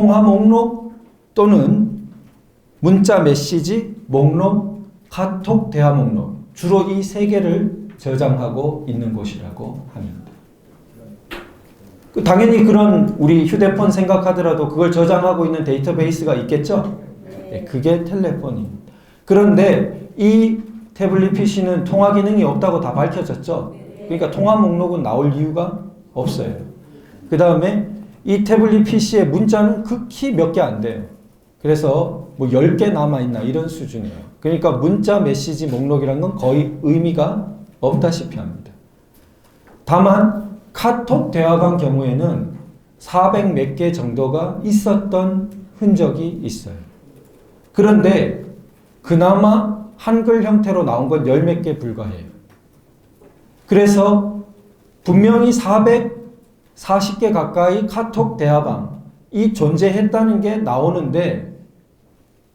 통화 목록 또는 문자 메시지 목록, 카톡 대화 목록, 주로 이 세 개를 저장하고 있는 곳이라고 합니다. 당연히 그런 우리 휴대폰 생각하더라도 그걸 저장하고 있는 데이터베이스가 있겠죠? 네, 그게 텔레폰입니다. 그런데 이 태블릿 PC는 통화 기능이 없다고 다 밝혀졌죠? 그러니까 통화 목록은 나올 이유가 없어요. 그 다음에 이 태블릿 PC의 문자는 극히 몇 개 안 돼요. 그래서 뭐 10개 남아있나 이런 수준이에요. 그러니까 문자 메시지 목록이라는 건 거의 의미가 없다시피 합니다. 다만 카톡 대화방 경우에는 400 몇 개 정도가 있었던 흔적이 있어요. 그런데 그나마 한글 형태로 나온 건 10 몇 개 불과해요. 그래서 분명히 440개 가까이 카톡 대화방이 존재했다는 게 나오는데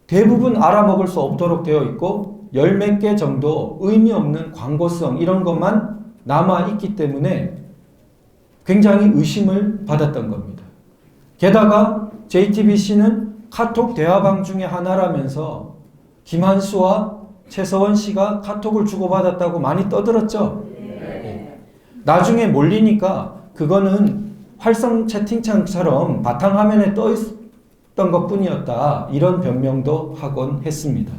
대부분 알아먹을 수 없도록 되어 있고 10 몇 개 정도 의미 없는 광고성 이런 것만 남아있기 때문에 굉장히 의심을 받았던 겁니다. 게다가 JTBC는 카톡 대화방 중에 하나라면서 김한수와 최서원 씨가 카톡을 주고받았다고 많이 떠들었죠. 네. 나중에 몰리니까 그거는 활성 채팅창처럼 바탕화면에 떠 있었던 것뿐이었다. 이런 변명도 하곤 했습니다.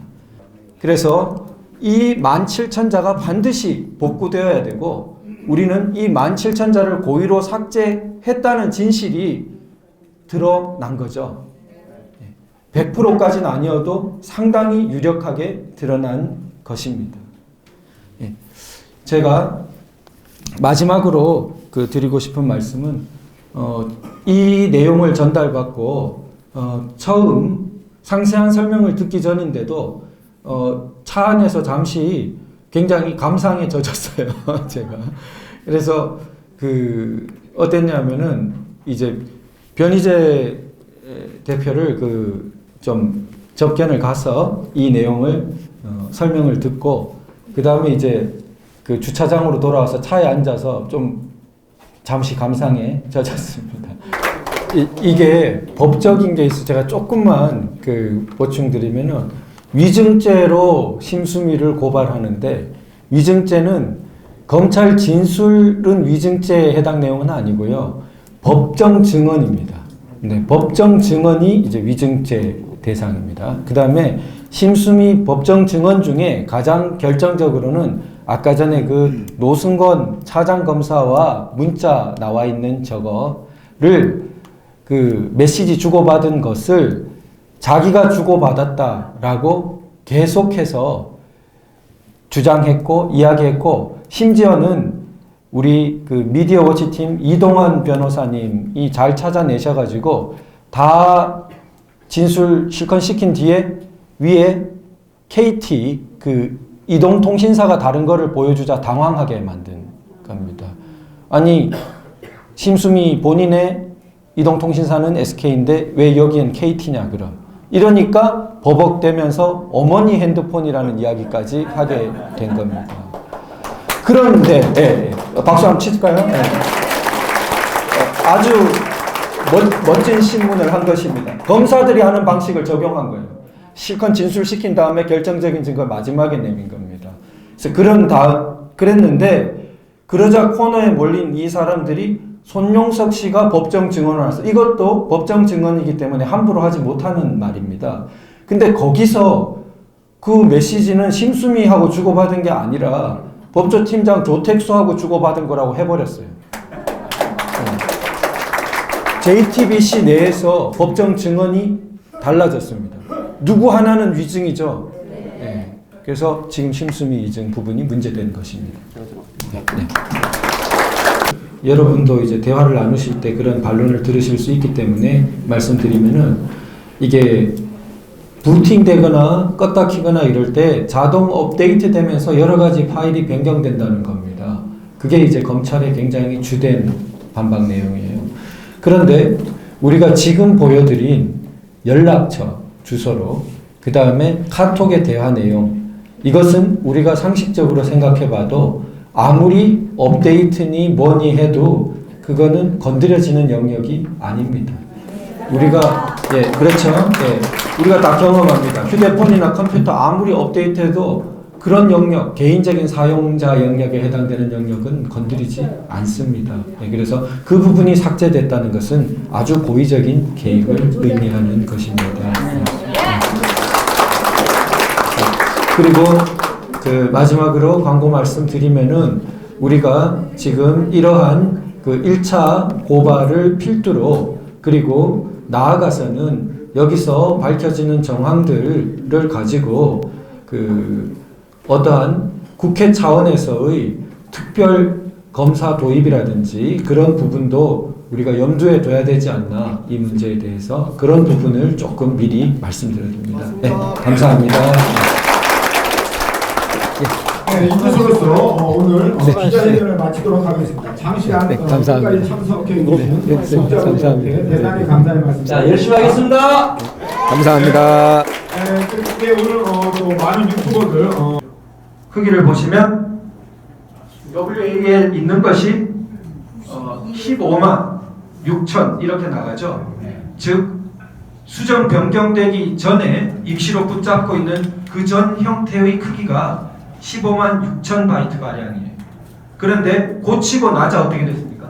그래서 이 17,000자가 반드시 복구되어야 되고 우리는 이 17,000자를 고의로 삭제했다는 진실이 드러난 거죠. 100%까지는 아니어도 상당히 유력하게 드러난 것입니다. 제가 마지막으로 드리고 싶은 말씀은 이 내용을 전달받고 처음 상세한 설명을 듣기 전인데도 차 안에서 잠시 굉장히 감상에 젖었어요. 제가. 그래서 어땠냐면은 이제 변희재 대표를 좀 접견을 가서 이 내용을 설명을 듣고 그 다음에 이제 주차장으로 돌아와서 차에 앉아서 좀 잠시 감상에 젖었습니다. 이게 법적인 게 있어. 제가 조금만 보충드리면은 위증죄로 심수미를 고발하는데 위증죄는 검찰 진술은 위증죄에 해당 내용은 아니고요. 법정 증언입니다. 네, 법정 증언이 이제 위증죄 대상입니다. 그 다음에 심수미 법정 증언 중에 가장 결정적으로는 아까 전에 노승건 차장검사와 문자 나와 있는 저거를 메시지 주고받은 것을 자기가 주고받았다라고 계속해서 주장했고 이야기했고 심지어는 우리 미디어 워치팀 이동환 변호사님이 잘 찾아내셔가지고 다 진술 실컷 시킨 뒤에 위에 KT 이동통신사가 다른 거를 보여주자 당황하게 만든 겁니다. 아니 심수미 본인의 이동통신사는 SK인데 왜 여기엔 KT냐 그럼. 이러니까 버벅대면서 어머니 핸드폰이라는 이야기까지 하게 된 겁니다. 그런데 박수 한번 치실까요? 아주 멋진 신문을 한 것입니다. 검사들이 하는 방식을 적용한 거예요. 실컷 진술시킨 다음에 결정적인 증거를 마지막에 내민 겁니다. 그래서 그랬는데 그러자 코너에 몰린 이 사람들이 손용석 씨가 법정 증언을 했어. 이것도 법정 증언이기 때문에 함부로 하지 못하는 말입니다. 근데 거기서 그 메시지는 심수미하고 주고받은 게 아니라 법조팀장 조택수하고 주고받은 거라고 해버렸어요. JTBC 내에서 법정 증언이 달라졌습니다. 누구 하나는 위증이죠. 네. 그래서 지금 심수미 위증 부분이 문제된 것입니다. 네. 여러분도 이제 대화를 나누실 때 그런 반론을 들으실 수 있기 때문에 말씀드리면은 이게 부팅되거나 껐다 키거나 이럴 때 자동 업데이트 되면서 여러 가지 파일이 변경된다는 겁니다. 그게 이제 검찰의 굉장히 주된 반박 내용이에요. 그런데 우리가 지금 보여드린 연락처 주소로 그 다음에 카톡의 대화 내용 이것은 우리가 상식적으로 생각해봐도 아무리 업데이트니 뭐니 해도 그거는 건드려지는 영역이 아닙니다. 우리가 그렇죠. 우리가 다 경험합니다. 휴대폰이나 컴퓨터 아무리 업데이트해도 그런 영역, 개인적인 사용자 영역에 해당되는 영역은 건드리지 않습니다. 그래서 그 부분이 삭제됐다는 것은 아주 고의적인 개입을 의미하는 것입니다. 그리고 그 마지막으로 광고 말씀드리면은 우리가 지금 이러한 그 1차 고발을 필두로 그리고 나아가서는 여기서 밝혀지는 정황들을 가지고 그 어떠한 국회 차원에서의 특별 검사 도입이라든지 그런 부분도 우리가 염두에 둬야 되지 않나, 이 문제에 대해서 그런 부분을 조금 미리 말씀드려드립니다. 네, 감사합니다. 네, 이것으로서 오늘 기자회견을 마치도록 하겠습니다. 장시간 끝까지 참석해 주신 독자분들께 대단히 감사의 말씀. 자, 열심히 하겠습니다. 감사합니다. 네, 오늘 또 많은 유튜버들 크기를 보시면 WAL 있는 것이 15만 6천 이렇게 나가죠. 즉 수정 변경되기 전에 임시로 붙잡고 있는 그 전 형태의 크기가 15만 6천 바이트 가량이에요. 그런데 고치고 나자 어떻게 됐습니까?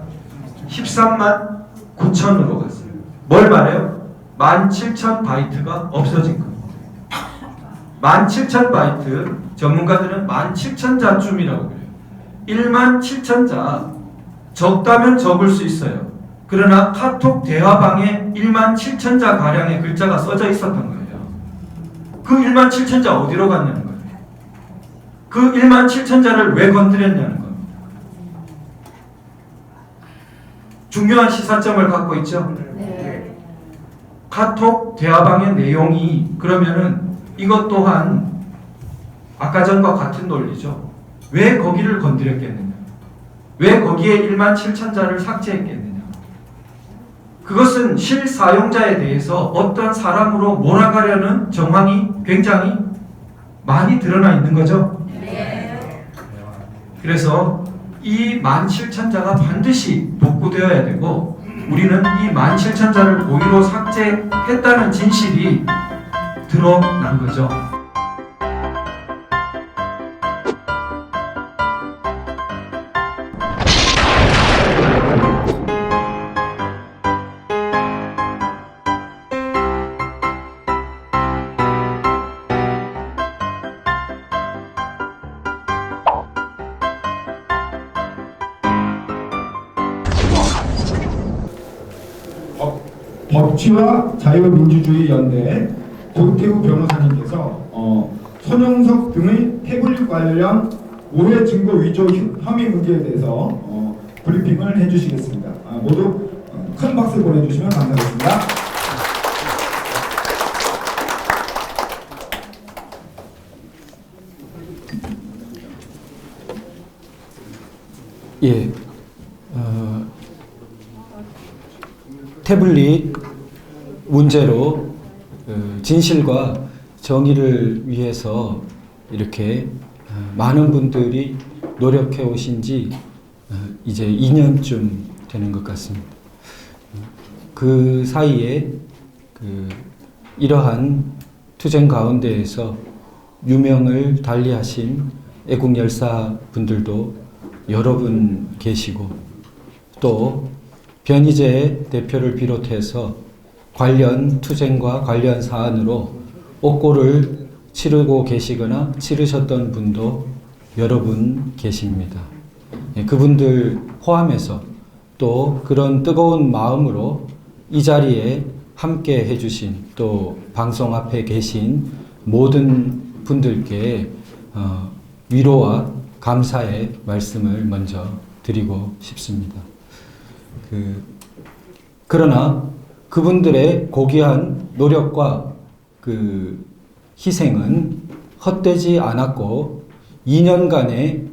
13만 9천으로 갔어요. 뭘 말해요? 17,000 바이트가 없어진 겁니다. 17,000 바이트, 전문가들은 17,000자쯤이라고 그래요. 17,000자, 적다면 적을 수 있어요. 그러나 카톡 대화방에 17,000자 가량의 글자가 써져 있었던 거예요. 그 17,000자 어디로 갔냐는 거예요. 그 17,000자를 왜 건드렸냐는 겁니다. 중요한 시사점을 갖고 있죠. 카톡 대화방의 내용이 그러면은 이것 또한 아까 전과 같은 논리죠. 왜 거기를 건드렸겠느냐? 왜 거기에 17,000자를 삭제했겠느냐? 그것은 실사용자에 대해서 어떤 사람으로 몰아가려는 정황이 굉장히 많이 드러나 있는 거죠. 그래서 이 17,000자가 반드시 복구되어야 되고, 우리는 이 17,000자를 고의로 삭제했다는 진실이 드러난 거죠. 법치와 자유민주주의 연대 도태우 변호사님께서 손영석 등의 태블릿 관련 오해 증거 위조 혐의 문제에 대해서 브리핑을 해주시겠습니다. 모두 큰 박수 보내주시면 감사하겠습니다. 예, 태블릿 문제로 진실과 정의를 위해서 이렇게 많은 분들이 노력해 오신 지 이제 2년쯤 되는 것 같습니다. 그 사이에 이러한 투쟁 가운데에서 유명을 달리하신 애국 열사 분들도 여러 분 계시고, 또 변희재 대표를 비롯해서 관련 투쟁과 관련 사안으로 옥고를 치르고 계시거나 치르셨던 분도 여러 분 계십니다. 그분들 포함해서 또 그런 뜨거운 마음으로 이 자리에 함께 해주신, 또 방송 앞에 계신 모든 분들께 위로와 감사의 말씀을 먼저 드리고 싶습니다. 그러나 그분들의 고귀한 노력과 희생은 헛되지 않았고, 2년간의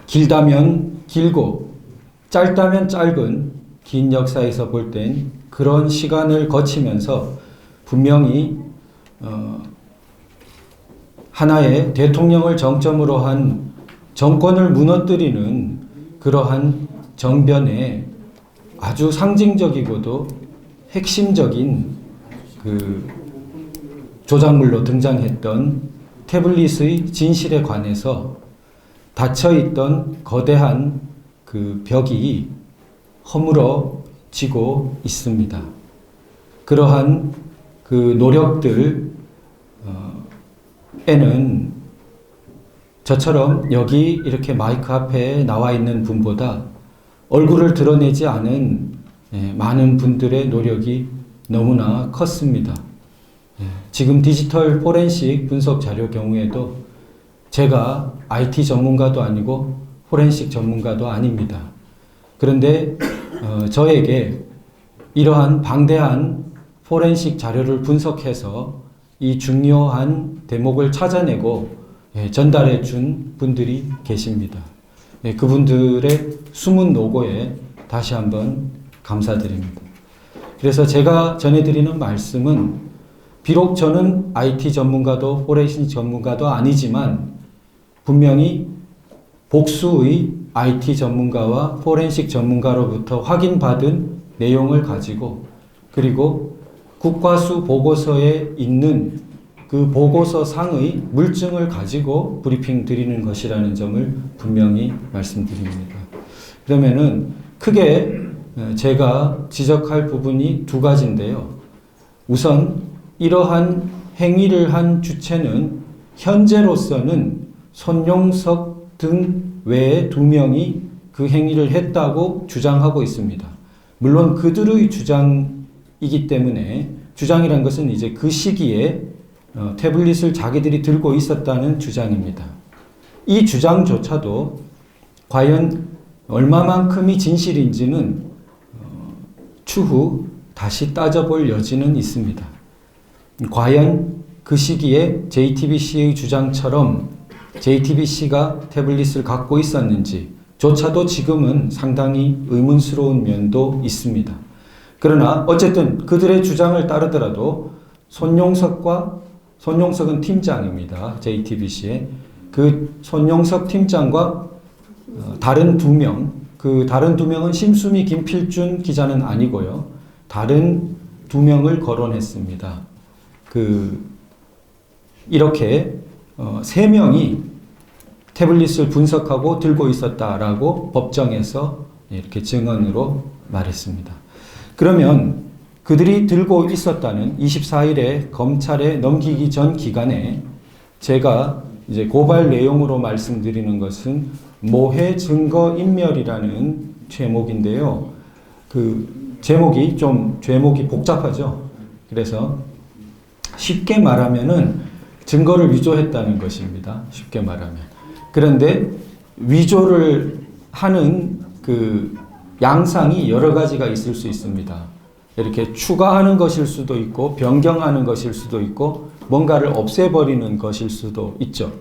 길다면 길고 짧다면 짧은 긴 역사에서 볼 땐 그런 시간을 거치면서 분명히 하나의 대통령을 정점으로 한 정권을 무너뜨리는 그러한 정변에 아주 상징적이고도 핵심적인 그 조작물로 등장했던 태블릿의 진실에 관해서 닫혀있던 거대한 그 벽이 허물어지고 있습니다. 그러한 그 노력들 에는 저처럼 여기 이렇게 마이크 앞에 나와 있는 분보다 얼굴을 드러내지 않은 많은 분들의 노력이 너무나 컸습니다. 지금 디지털 포렌식 분석 자료 경우에도 제가 IT 전문가도 아니고 포렌식 전문가도 아닙니다. 그런데 저에게 이러한 방대한 포렌식 자료를 분석해서 이 중요한 대목을 찾아내고 전달해 준 분들이 계십니다. 그분들의 숨은 노고에 다시 한번 감사드립니다. 그래서 제가 전해드리는 말씀은 비록 저는 IT 전문가도 포렌식 전문가도 아니지만 분명히 복수의 IT 전문가와 포렌식 전문가로부터 확인받은 내용을 가지고 그리고 국과수 보고서에 있는 그 보고서 상의 물증을 가지고 브리핑 드리는 것이라는 점을 분명히 말씀드립니다. 그러면은 크게 제가 지적할 부분이 두 가지인데요. 우선 이러한 행위를 한 주체는 현재로서는 손용석 등 외에 2명이 그 행위를 했다고 주장하고 있습니다. 물론 그들의 주장이기 때문에 주장이란 것은 이제 그 시기에 태블릿을 자기들이 들고 있었다는 주장입니다. 이 주장조차도 과연 얼마만큼이 진실인지는 추후 다시 따져볼 여지는 있습니다. 과연 그 시기에 JTBC의 주장처럼 JTBC가 태블릿을 갖고 있었는지 조차도 지금은 상당히 의문스러운 면도 있습니다. 그러나 어쨌든 그들의 주장을 따르더라도 손용석은 팀장입니다. JTBC의 그 손용석 팀장과 다른 2명, 그 다른 2명은 심수미 김필준 기자는 아니고요. 다른 2명을 거론했습니다. 이렇게 3명이 태블릿을 분석하고 들고 있었다라고 법정에서 이렇게 증언으로 말했습니다. 그러면 그들이 들고 있었다는 24일에 검찰에 넘기기 전 기간에 제가 이제 고발 내용으로 말씀드리는 것은 모해 증거 인멸이라는 제목인데요. 그 제목이 복잡하죠. 그래서 쉽게 말하면은 증거를 위조했다는 것입니다. 쉽게 말하면. 그런데 위조를 하는 그 양상이 여러 가지가 있을 수 있습니다. 이렇게 추가하는 것일 수도 있고 변경하는 것일 수도 있고 뭔가를 없애버리는 것일 수도 있죠.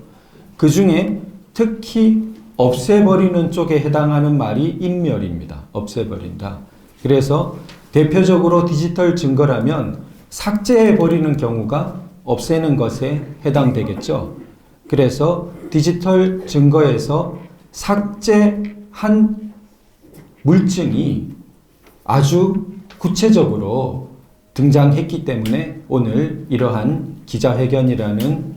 그 중에 특히 없애버리는 쪽에 해당하는 말이 인멸입니다. 없애버린다. 그래서 대표적으로 디지털 증거라면 삭제해버리는 경우가 없애는 것에 해당되겠죠. 그래서 디지털 증거에서 삭제한 물증이 아주 구체적으로 등장했기 때문에 오늘 이러한 기자회견이라는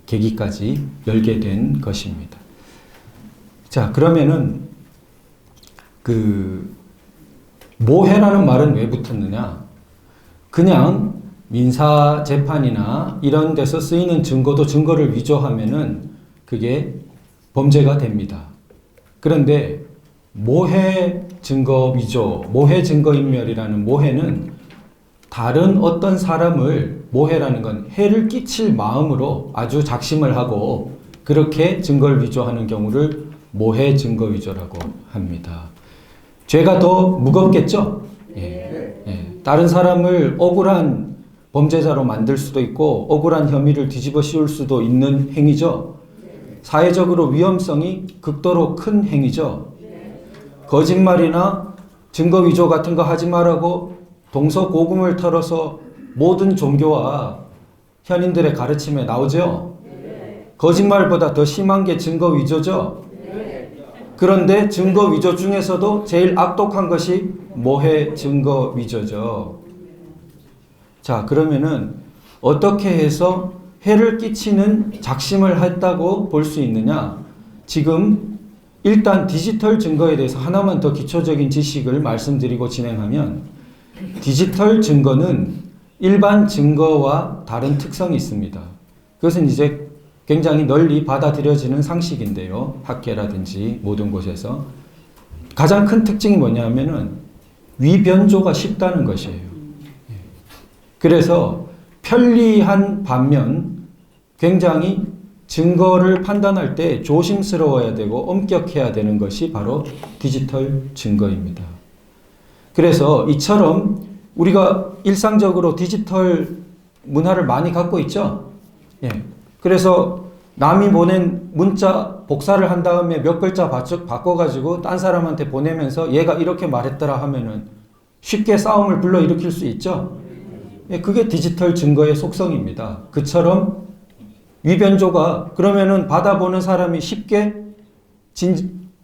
계기까지 열게 된 것입니다. 자, 그러면은 모해라는 말은 왜 붙었느냐? 그냥 민사 재판이나 이런 데서 쓰이는 증거를 위조하면은 그게 범죄가 됩니다. 그런데 모해 증거 위조, 모해 증거 인멸이라는 모해는 다른 어떤 사람을 모해라는 건 해를 끼칠 마음으로 아주 작심을 하고 그렇게 증거를 위조하는 경우를 모해 증거 위조라고 합니다. 죄가 더 무겁겠죠? 다른 사람을 억울한 범죄자로 만들 수도 있고 억울한 혐의를 뒤집어 씌울 수도 있는 행위죠. 사회적으로 위험성이 극도로 큰 행위죠. 거짓말이나 증거 위조 같은 거 하지 말라고 동서고금을 털어서 모든 종교와 현인들의 가르침에 나오죠. 거짓말보다 더 심한 게 증거 위조죠. 그런데 증거 위조 중에서도 제일 악독한 것이 모해 증거 위조죠. 자, 그러면은 어떻게 해서 해를 끼치는 작심을 했다고 볼 수 있느냐? 지금 일단 디지털 증거에 대해서 하나만 더 기초적인 지식을 말씀드리고 진행하면, 디지털 증거는 일반 증거와 다른 특성이 있습니다. 그것은 이제 굉장히 널리 받아들여지는 상식인데요. 학계라든지 모든 곳에서. 가장 큰 특징이 뭐냐면은 위변조가 쉽다는 것이에요. 그래서 편리한 반면 굉장히 증거를 판단할 때 조심스러워야 되고 엄격해야 되는 것이 바로 디지털 증거입니다. 그래서 이처럼 우리가 일상적으로 디지털 문화를 많이 갖고 있죠. 그래서 남이 보낸 문자 복사를 한 다음에 몇 글자 바꿔가지고 딴 사람한테 보내면서 얘가 이렇게 말했더라 하면은 쉽게 싸움을 불러일으킬 수 있죠. 그게 디지털 증거의 속성입니다. 그처럼 위변조가, 그러면은 받아보는 사람이 쉽게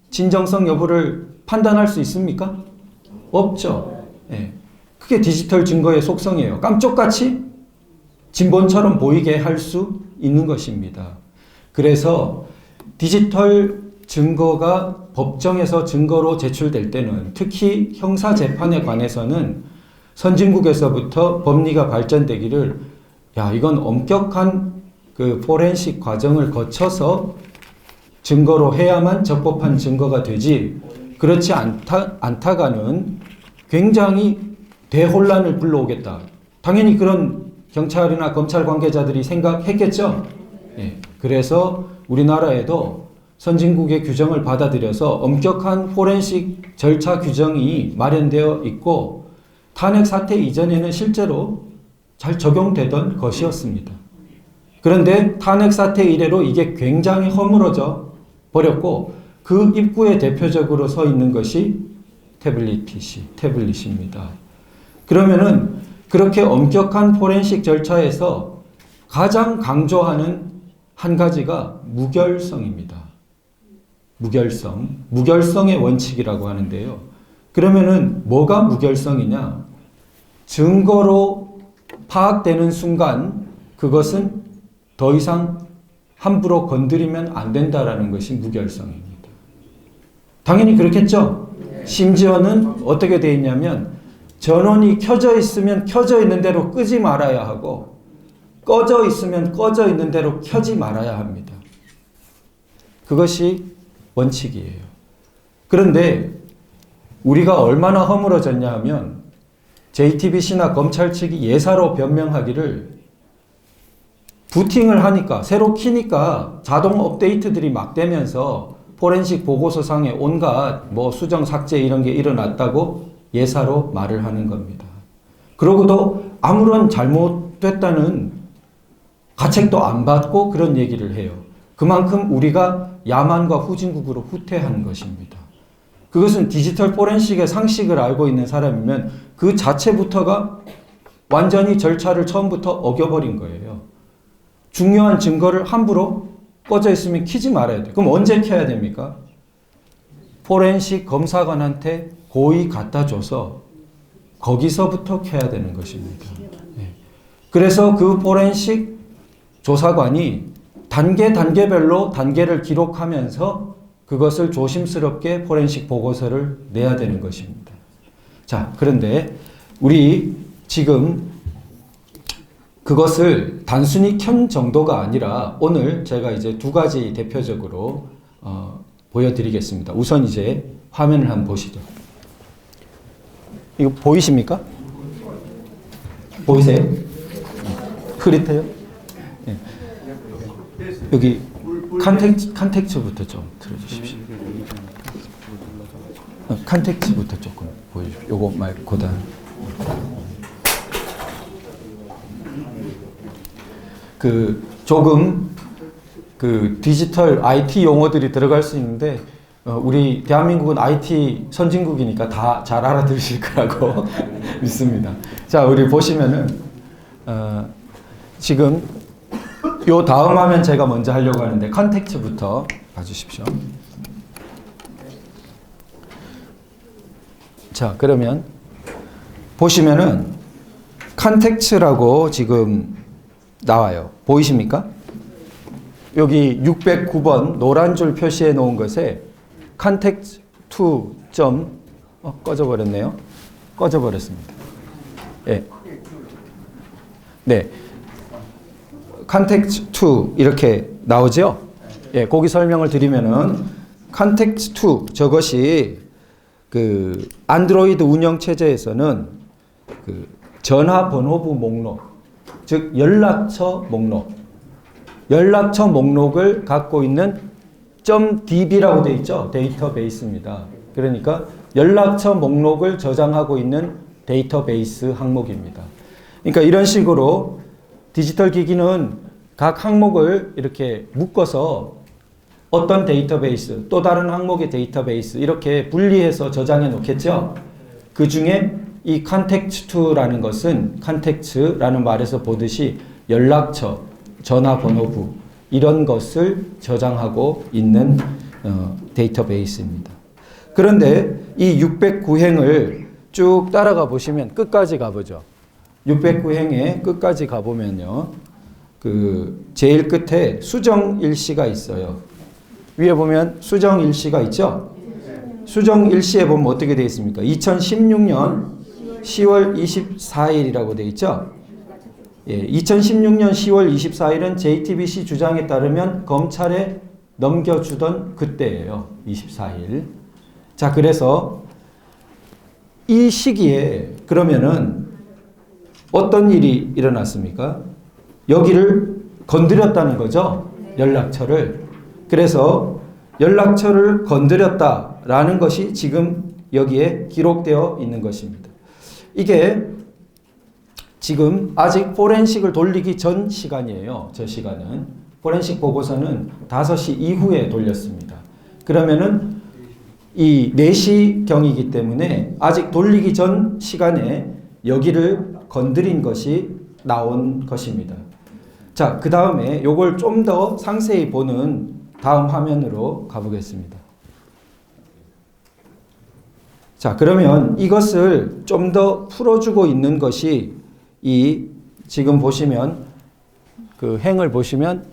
진정성 여부를 판단할 수 있습니까? 없죠. 그게 디지털 증거의 속성이에요. 깜쪽같이 진본처럼 보이게 할 수 있는 것입니다. 그래서 디지털 증거가 법정에서 증거로 제출될 때는, 특히 형사재판에 관해서는 선진국에서부터 법리가 발전되기를, 야, 이건 엄격한 그 포렌식 과정을 거쳐서 증거로 해야만 적법한 증거가 되지, 그렇지 않다가는 굉장히 대혼란을 불러오겠다. 당연히 그런 경찰이나 검찰 관계자들이 생각했겠죠. 그래서 우리나라에도 선진국의 규정을 받아들여서 엄격한 포렌식 절차 규정이 마련되어 있고, 탄핵 사태 이전에는 실제로 잘 적용되던 것이었습니다. 그런데 탄핵 사태 이래로 이게 굉장히 허물어져 버렸고, 그 입구에 대표적으로 서 있는 것이 태블릿 PC, 태블릿입니다. 그러면은 그렇게 엄격한 포렌식 절차에서 가장 강조하는 한 가지가 무결성입니다. 무결성의 원칙이라고 하는데요. 그러면은 뭐가 무결성이냐? 증거로 파악되는 순간 그것은 더 이상 함부로 건드리면 안 된다라는 것이 무결성입니다. 당연히 그렇겠죠? 심지어는 어떻게 되어 있냐면, 전원이 켜져 있으면 켜져 있는 대로 끄지 말아야 하고, 꺼져 있으면 꺼져 있는 대로 켜지 말아야 합니다. 그것이 원칙이에요. 그런데 우리가 얼마나 허물어졌냐 하면, JTBC나 검찰 측이 예사로 변명하기를, 부팅을 하니까, 새로 키니까 자동 업데이트들이 막 되면서 포렌식 보고서상에 온갖 수정 삭제 이런 게 일어났다고 예사로 말을 하는 겁니다. 그러고도 아무런 잘못됐다는 가책도 안 받고 그런 얘기를 해요. 그만큼 우리가 야만과 후진국으로 후퇴하는 것입니다. 그것은 디지털 포렌식의 상식을 알고 있는 사람이면 그 자체부터가 완전히 절차를 처음부터 어겨버린 거예요. 중요한 증거를 함부로 꺼져 있으면 켜지 말아야 돼요. 그럼 언제 켜야 됩니까? 포렌식 검사관한테 고의 갖다 줘서 거기서부터 켜야 되는 것입니다. 그래서 그 포렌식 조사관이 단계별로 단계를 기록하면서 그것을 조심스럽게 포렌식 보고서를 내야 되는 것입니다. 자, 그런데 우리 지금 그것을 단순히 켠 정도가 아니라 오늘 제가 이제 두 가지 대표적으로 보여드리겠습니다. 우선 이제 화면을 한번 보시죠. 이거 보이십니까? 보이세요? 흐릿해요? 네. 여기 컨텍츠부터 좀 들어주십시오. 컨텍츠부터 조금 보여주십시오. 요거 말고다. 조금 디지털 IT 용어들이 들어갈 수 있는데, 우리 대한민국은 IT 선진국이니까 다 잘 알아들으실 거라고 믿습니다. 자, 우리 보시면은, 지금 요 다음 화면 제가 먼저 하려고 하는데, 컨텍츠부터 봐주십시오. 자, 그러면 보시면은 컨텍스트라고 지금 나와요. 보이십니까? 여기 609번 노란 줄 표시해 놓은 것에 context to 꺼져버렸네요. 꺼져버렸습니다. 예. 네. context to 이렇게 나오죠? 예, 거기 설명을 드리면은 context to 저것이 그 안드로이드 운영 체제에서는 그 전화번호부 목록, 즉 연락처 목록, 연락처 목록을 갖고 있는 .db라고 되어 있죠. 데이터베이스입니다. 그러니까 연락처 목록을 저장하고 있는 데이터베이스 항목입니다. 그러니까 이런 식으로 디지털 기기는 각 항목을 이렇게 묶어서 어떤 데이터베이스, 또 다른 항목의 데이터베이스 이렇게 분리해서 저장해 놓겠죠. 그 중에 이 context라는 것은 context라는 말에서 보듯이 연락처, 전화번호부 이런 것을 저장하고 있는 데이터베이스입니다. 그런데 이 609행을 쭉 따라가 보시면 끝까지 가보죠. 609행에 끝까지 가보면요. 그 제일 끝에 수정 일시가 있어요. 위에 보면 수정 일시가 있죠. 수정 일시에 보면 어떻게 되어 있습니까? 2016년 10월 24일이라고 되어 있죠. 예, 2016년 10월 24일은 JTBC 주장에 따르면 검찰에 넘겨주던 그때예요. 24일. 자, 그래서 이 시기에 그러면은 어떤 일이 일어났습니까? 여기를 건드렸다는 거죠. 연락처를. 그래서 연락처를 건드렸다라는 것이 지금 여기에 기록되어 있는 것입니다. 이게 지금 아직 포렌식을 돌리기 전 시간이에요. 저 시간은. 포렌식 보고서는 5시 이후에 돌렸습니다. 그러면은 이 4시경이기 때문에 아직 돌리기 전 시간에 여기를 건드린 것이 나온 것입니다. 자, 그 다음에 요걸 좀 더 상세히 보는 다음 화면으로 가보겠습니다. 자, 그러면 이것을 좀 더 풀어주고 있는 것이 이 지금 보시면 그 행을 보시면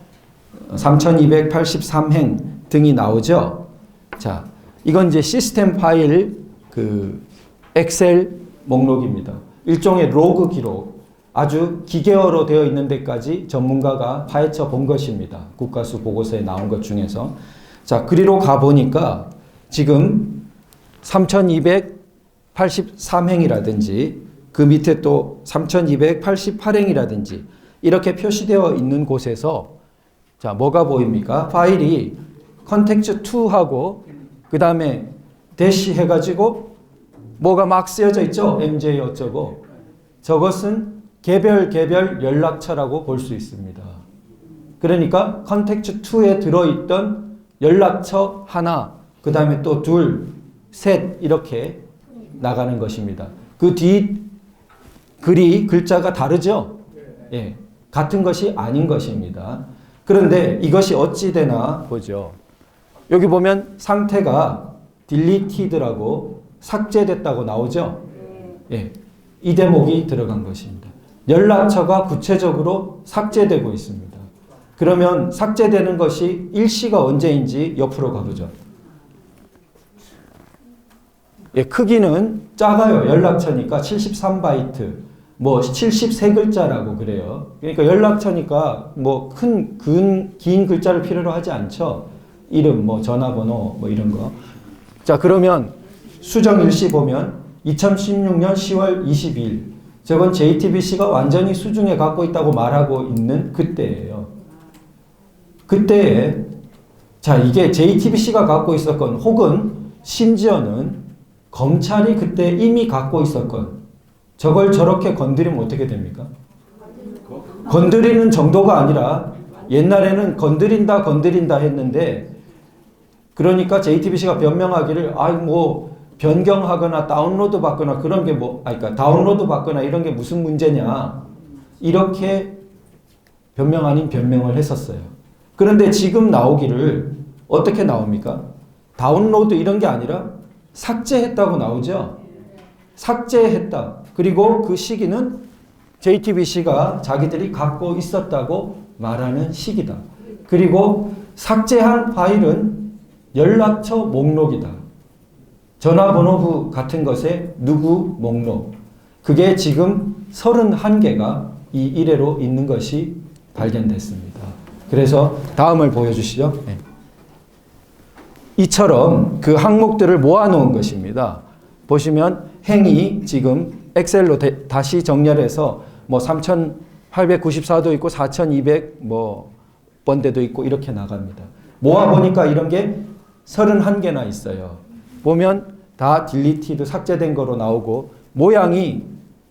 3283행 등이 나오죠. 자, 이건 이제 시스템 파일 그 엑셀 목록입니다. 일종의 로그 기록, 아주 기계어로 되어 있는 데까지 전문가가 파헤쳐 본 것입니다. 국가수 보고서에 나온 것 중에서. 자, 그리로 가보니까 지금 3283행이라든지 그 밑에 또 3288행이라든지 이렇게 표시되어 있는 곳에서 자, 뭐가 보입니까? 파일이 context2하고 그 다음에 대시 해가지고 뭐가 막 쓰여져 있죠? MJ 어쩌고. 저것은 개별 연락처라고 볼 수 있습니다. 그러니까 context2에 들어있던 연락처 하나, 그 다음에 또 둘, 셋 이렇게 나가는 것입니다. 그 뒤 글자가 다르죠? 예, 같은 것이 아닌 것입니다. 그런데 이것이 어찌 되나 보죠. 여기 보면 상태가 deleted라고 삭제됐다고 나오죠? 예, 이 대목이 들어간 것입니다. 연락처가 구체적으로 삭제되고 있습니다. 그러면 삭제되는 것이 일시가 언제인지 옆으로 가보죠. 예, 크기는 작아요. 연락처니까 73바이트, 뭐 73글자라고 그래요. 그러니까 연락처니까 뭐 긴 글자를 필요로 하지 않죠. 이름, 뭐 전화번호, 뭐 이런 거. 자, 그러면 수정 일시 보면 2016년 10월 22일. 저건 JTBC가 완전히 수중에 갖고 있다고 말하고 있는 그때예요. 그때에 자, 이게 JTBC가 갖고 있었건 혹은 심지어는 검찰이 그때 이미 갖고 있었건 저걸 저렇게 건드리면 어떻게 됩니까? 건드리는 정도가 아니라 옛날에는 건드린다 했는데 그러니까 JTBC가 변명하기를 뭐 변경하거나 다운로드 받거나 그런 게 그러니까 다운로드 받거나 이런 게 무슨 문제냐 이렇게 변명 아닌 변명을 했었어요. 그런데 지금 나오기를 어떻게 나옵니까? 다운로드 이런 게 아니라 삭제했다고 나오죠. 삭제했다. 그리고 그 시기는 JTBC가 자기들이 갖고 있었다고 말하는 시기다. 그리고 삭제한 파일은 연락처 목록이다. 전화번호부 같은 것에 누구 목록. 그게 지금 31개가 이 이래로 있는 것이 발견됐습니다. 그래서 다음을 보여주시죠. 네. 이처럼 그 항목들을 모아놓은 것입니다. 보시면 행이 지금 엑셀로 다시 정렬해서 뭐 3894도 있고 4200 뭐 번대도 있고 이렇게 나갑니다. 모아보니까 이런 게 31개나 있어요. 보면 다 딜리티드 삭제된 거로 나오고 모양이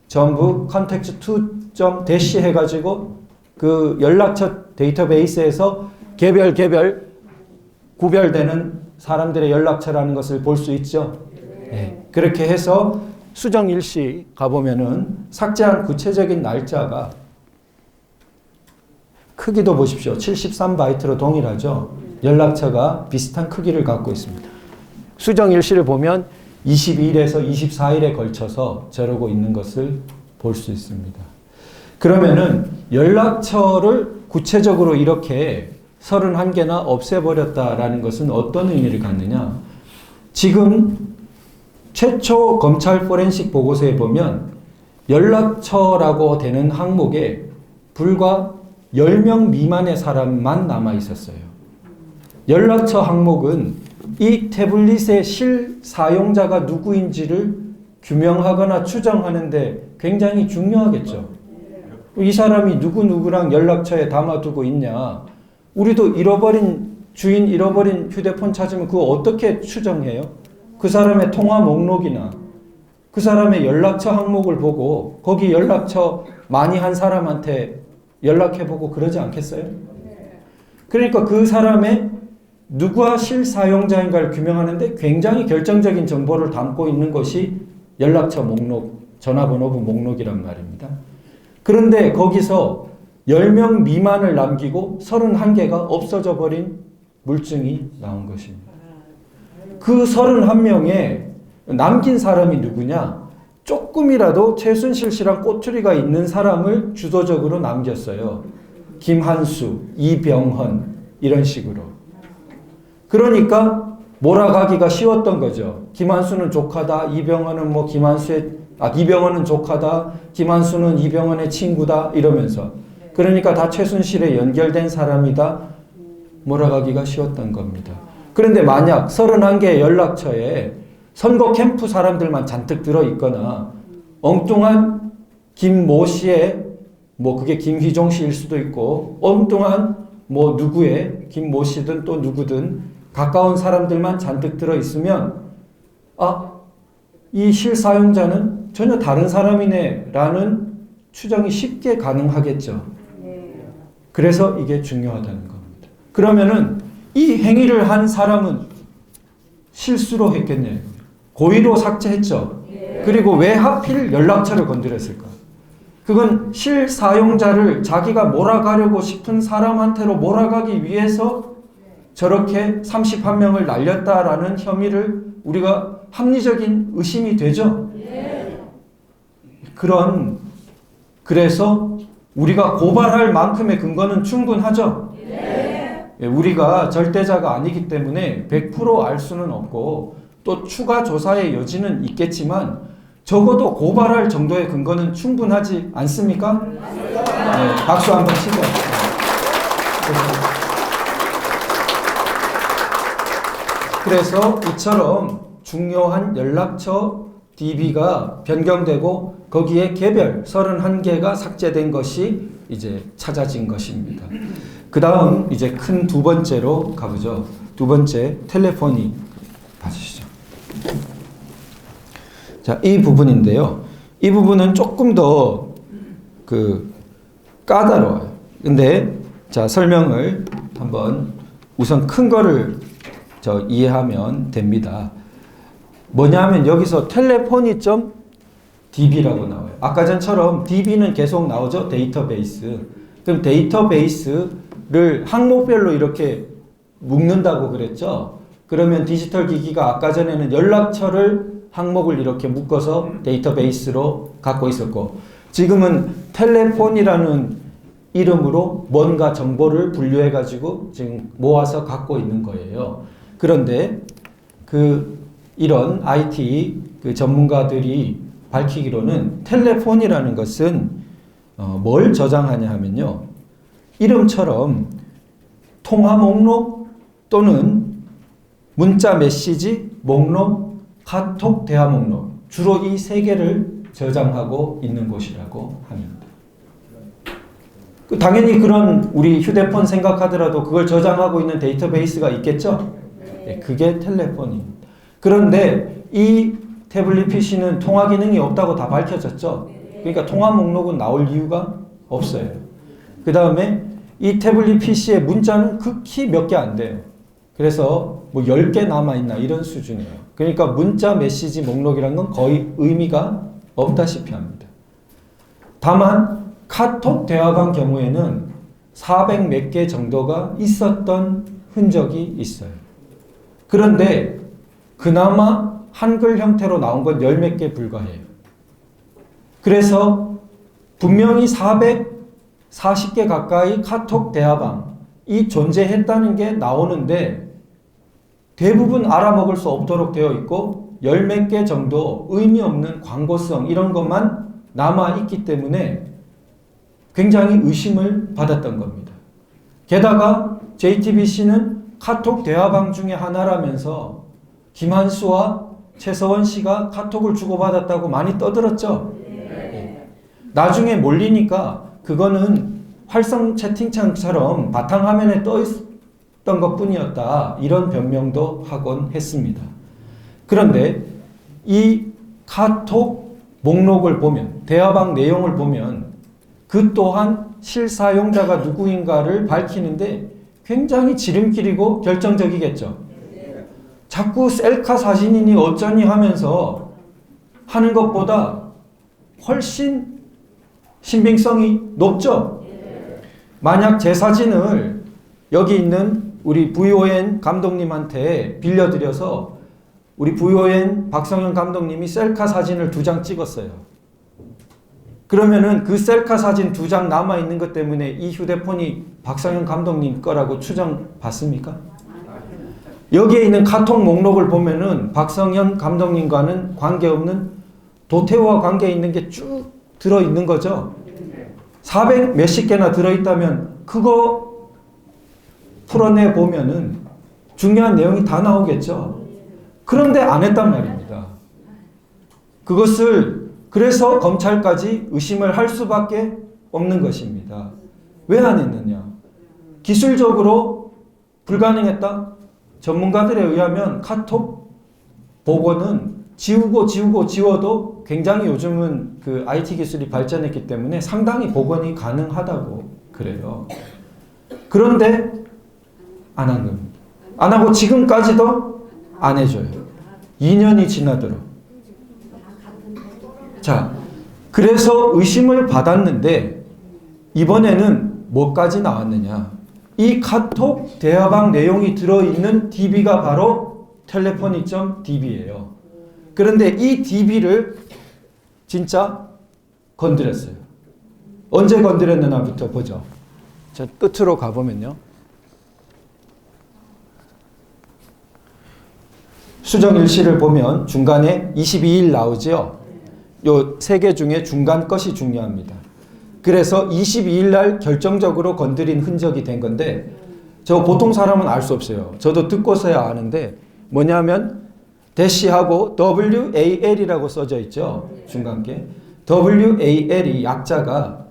전부 컨텍스트 2.dash 해가지고 그 연락처 데이터베이스에서 개별 구별되는 사람들의 연락처라는 것을 볼 수 있죠. 네. 그렇게 해서 수정 일시 가보면은 삭제한 구체적인 날짜가 크기도 보십시오. 73바이트로 동일하죠. 연락처가 비슷한 크기를 갖고 있습니다. 수정 일시를 보면 22일에서 24일에 걸쳐서 저러고 있는 것을 볼 수 있습니다. 그러면은 연락처를 구체적으로 이렇게 31개나 없애버렸다라는 것은 어떤 의미를 갖느냐. 지금 최초 검찰 포렌식 보고서에 보면 연락처라고 되는 항목에 불과 10명 미만의 사람만 남아 있었어요. 연락처 항목은 이 태블릿의 실사용자가 누구인지를 규명하거나 추정하는데 굉장히 중요하겠죠. 이 사람이 누구누구랑 연락처에 담아두고 있냐. 우리도 주인 잃어버린 휴대폰 찾으면 그거 어떻게 추정해요? 그 사람의 통화 목록이나 그 사람의 연락처 항목을 보고 거기 연락처 많이 한 사람한테 연락해보고 그러지 않겠어요? 그러니까 그 사람의 누가 실사용자인가를 규명하는데 굉장히 결정적인 정보를 담고 있는 것이 연락처 목록, 전화번호부 목록이란 말입니다. 그런데 거기서 10명 미만을 남기고 31개가 없어져 버린 물증이 나온 것입니다. 그 31명에 남긴 사람이 누구냐? 조금이라도 최순실 씨랑 꼬투리가 있는 사람을 주도적으로 남겼어요. 김한수, 이병헌 이런 식으로. 그러니까 몰아가기가 쉬웠던 거죠. 김한수는 조카다. 이병헌은 뭐 이병헌은 조카다. 김한수는 이병헌의 친구다. 이러면서. 그러니까 다 최순실에 연결된 사람이다. 몰아가기가 쉬웠던 겁니다. 그런데 만약 31개의 연락처에 선거 캠프 사람들만 잔뜩 들어있거나 엉뚱한 김모 씨의 뭐 그게 김희종 씨일 수도 있고 엉뚱한 뭐 누구의 김모 씨든 또 누구든 가까운 사람들만 잔뜩 들어있으면 이 실사용자는 전혀 다른 사람이네 라는 추정이 쉽게 가능하겠죠. 그래서 이게 중요하다는 겁니다. 그러면은 이 행위를 한 사람은 실수로 했겠네요. 고의로 삭제했죠. 그리고 왜 하필 연락처를 건드렸을까? 그건 실사용자를 자기가 몰아가려고 싶은 사람한테로 몰아가기 위해서 저렇게 31명을 날렸다라는 혐의를 우리가 합리적인 의심이 되죠. 그래서 우리가 고발할 만큼의 근거는 충분하죠. 우리가 절대자가 아니기 때문에 100% 알 수는 없고 또 추가 조사의 여지는 있겠지만 적어도 고발할 정도의 근거는 충분하지 않습니까? 네, 박수 한번 치죠. 그래서 이처럼 중요한 연락처 DB가 변경되고 거기에 개별 31개가 삭제된 것이 이제 찾아진 것입니다. 그 다음 이제 큰 두 번째로 가보죠. 두 번째 텔레포니 봐주시죠. 자, 이 부분인데요. 이 부분은 조금 더 까다로워요. 근데 자, 설명을 한번 우선 큰 거를 이해하면 됩니다. 뭐냐면 여기서 텔레포니.db라고 나와요. 아까 전처럼 db는 계속 나오죠. 데이터베이스. 그럼 데이터베이스를 항목별로 이렇게 묶는다고 그랬죠. 그러면 디지털 기기가 아까 전에는 연락처를 항목을 이렇게 묶어서 데이터베이스로 갖고 있었고, 지금은 텔레폰이라는 이름으로 뭔가 정보를 분류해 가지고 지금 모아서 갖고 있는 거예요. 그런데 이런 IT 전문가들이 밝히기로는 텔레폰이라는 것은 뭘 저장하냐 하면요, 이름처럼 통화 목록 또는 문자 메시지 목록, 카톡 대화 목록, 주로 이 세 개를 저장하고 있는 곳이라고 합니다. 당연히 그런 우리 휴대폰 생각하더라도 그걸 저장하고 있는 데이터베이스가 있겠죠? 네, 그게 텔레폰입니다. 그런데 이 태블릿 PC는 통화 기능이 없다고 다 밝혀졌죠? 그러니까 통화 목록은 나올 이유가 없어요. 그 다음에 이 태블릿 PC의 문자는 극히 몇 개 안 돼요. 그래서 뭐 10개 남아있나 이런 수준이에요. 그러니까 문자 메시지 목록이라는 건 거의 의미가 없다시피 합니다. 다만 카톡 대화방 경우에는 400 몇 개 정도가 있었던 흔적이 있어요. 그런데 그나마 한글 형태로 나온 건 10 몇 개 불과해요. 그래서 분명히 440개 가까이 카톡 대화방이 존재했다는 게 나오는데 대부분 알아먹을 수 없도록 되어 있고 10 몇 개 정도 의미 없는 광고성 이런 것만 남아있기 때문에 굉장히 의심을 받았던 겁니다. 게다가 JTBC는 카톡 대화방 중에 하나라면서 김한수와 최서원 씨가 카톡을 주고받았다고 많이 떠들었죠. 네. 나중에 몰리니까 그거는 활성 채팅창처럼 바탕화면에 떠 있었던 것뿐이었다, 이런 변명도 하곤 했습니다. 그런데 이 카톡 목록을 보면, 대화방 내용을 보면 그 또한 실사용자가 누구인가를 밝히는데 굉장히 지름길이고 결정적이겠죠. 자꾸 셀카 사진이니 어쩌니 하면서 하는 것보다 훨씬 신빙성이 높죠. 만약 제 사진을 여기 있는 우리 VON 감독님한테 빌려드려서 우리 VON 박성현 감독님이 셀카 사진을 2장 찍었어요. 그러면은 그 셀카 사진 2장 남아있는 것 때문에 이 휴대폰이 박성현 감독님 거라고 추정받습니까? 여기에 있는 카톡 목록을 보면은 박성현 감독님과는 관계없는 도태우와 관계 있는 게 쭉 들어있는 거죠. 400 몇십 개나 들어있다면 그거 풀어내 보면은 중요한 내용이 다 나오겠죠. 그런데 안 했단 말입니다. 그것을 그래서 검찰까지 의심을 할 수밖에 없는 것입니다. 왜 안 했느냐? 기술적으로 불가능했다? 전문가들에 의하면 카톡 복원은 지워도 굉장히 요즘은 그 IT 기술이 발전했기 때문에 상당히 복원이 가능하다고 그래요. 그런데 안 한 겁니다. 안 하고 지금까지도 안 해줘요. 2년이 지나도록. 자, 그래서 의심을 받았는데 이번에는 뭐까지 나왔느냐? 이 카톡 대화방 내용이 들어있는 DB가 바로 텔레포니.db예요. 그런데 이 DB를 진짜 건드렸어요. 언제 건드렸느냐부터 보죠. 자, 끝으로 가보면요. 수정 일시를 보면 중간에 22일 나오죠. 요 세 개 중에 중간 것이 중요합니다. 그래서 22일 날 결정적으로 건드린 흔적이 된 건데 저 보통 사람은 알 수 없어요. 저도 듣고서야 아는데 뭐냐면 대시하고 WAL이라고 써져 있죠. 중간께. WAL이 약자가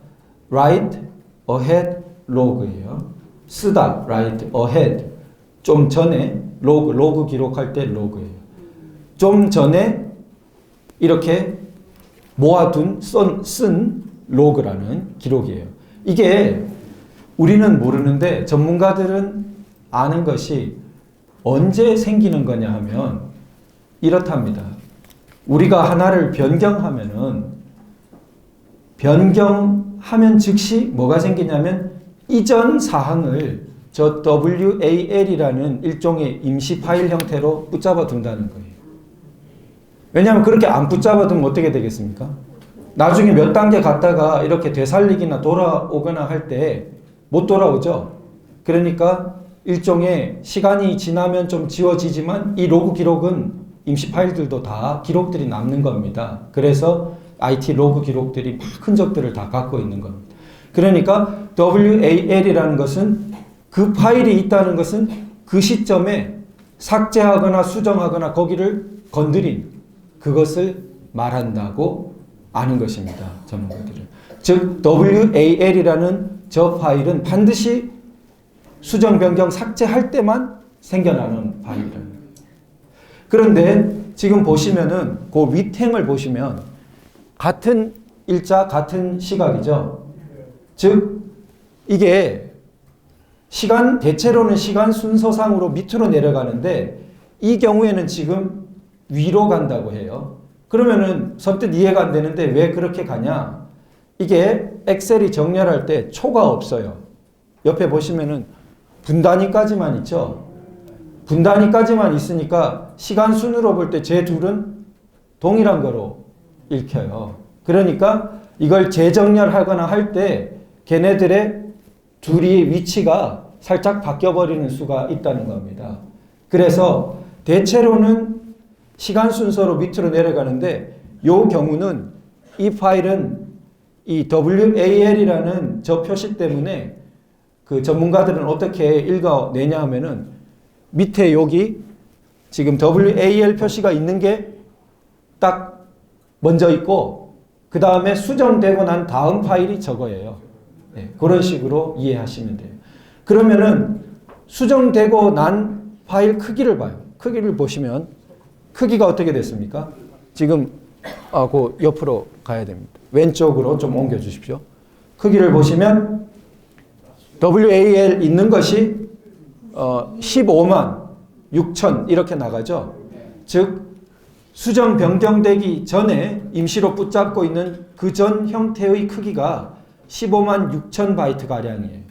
Write Ahead Log예요. 쓰다, Write Ahead. 좀 전에 로그 기록할 때 로그예요. 좀 전에 이렇게 모아둔 쓴 로그라는 기록이에요. 이게 우리는 모르는데 전문가들은 아는 것이 언제 생기는 거냐 하면 이렇답니다. 우리가 하나를 변경하면 즉시 뭐가 생기냐면 이전 사항을 저 WAL이라는 일종의 임시 파일 형태로 붙잡아 둔다는 거예요. 왜냐하면 그렇게 안 붙잡아두면 어떻게 되겠습니까? 나중에 몇 단계 갔다가 이렇게 되살리기나 돌아오거나 할 때 못 돌아오죠. 그러니까 일종의 시간이 지나면 좀 지워지지만 이 로그 기록은 임시 파일들도 다 기록들이 남는 겁니다. 그래서 IT 로그 기록들이 막 흔적들을 다 갖고 있는 겁니다. 그러니까 WAL이라는 것은 그 파일이 있다는 것은 그 시점에 삭제하거나 수정하거나 거기를 건드린 그것을 말한다고 아는 것입니다. 전문가들은. 즉 WAL이라는 저 파일은 반드시 수정, 변경, 삭제할 때만 생겨나는 파일이라는 거예요. 그런데 지금 보시면은 그 윗행을 보시면 같은 일자, 같은 시각이죠. 즉 이게 시간, 대체로는 시간 순서상으로 밑으로 내려가는데 이 경우에는 지금 위로 간다고 해요. 그러면은 선뜻 이해가 안 되는데 왜 그렇게 가냐? 이게 엑셀이 정렬할 때 초가 없어요. 옆에 보시면은 분단위까지만 있죠. 분단위까지만 있으니까 시간 순으로 볼 때 제 둘은 동일한 거로 읽혀요. 그러니까 이걸 재정렬하거나 할 때 걔네들의 둘이 위치가 살짝 바뀌어버리는 수가 있다는 겁니다. 그래서 대체로는 시간 순서로 밑으로 내려가는데 이 경우는 이 파일은 이 WAL이라는 저 표시 때문에 그 전문가들은 어떻게 읽어내냐 하면은 밑에 여기 지금 WAL 표시가 있는 게 딱 먼저 있고 그 다음에 수정되고 난 다음 파일이 저거예요. 네, 그런 식으로 이해하시면 돼요. 그러면은 수정되고 난 파일 크기를 봐요. 크기를 보시면 크기가 어떻게 됐습니까? 지금 그 옆으로 가야 됩니다. 왼쪽으로 좀 옮겨 주십시오. 크기를 보시면 WAL 있는 것이 15만 6천 이렇게 나가죠. 즉 수정 변경되기 전에 임시로 붙잡고 있는 그 전 형태의 크기가 15만 6천 바이트 가량이에요.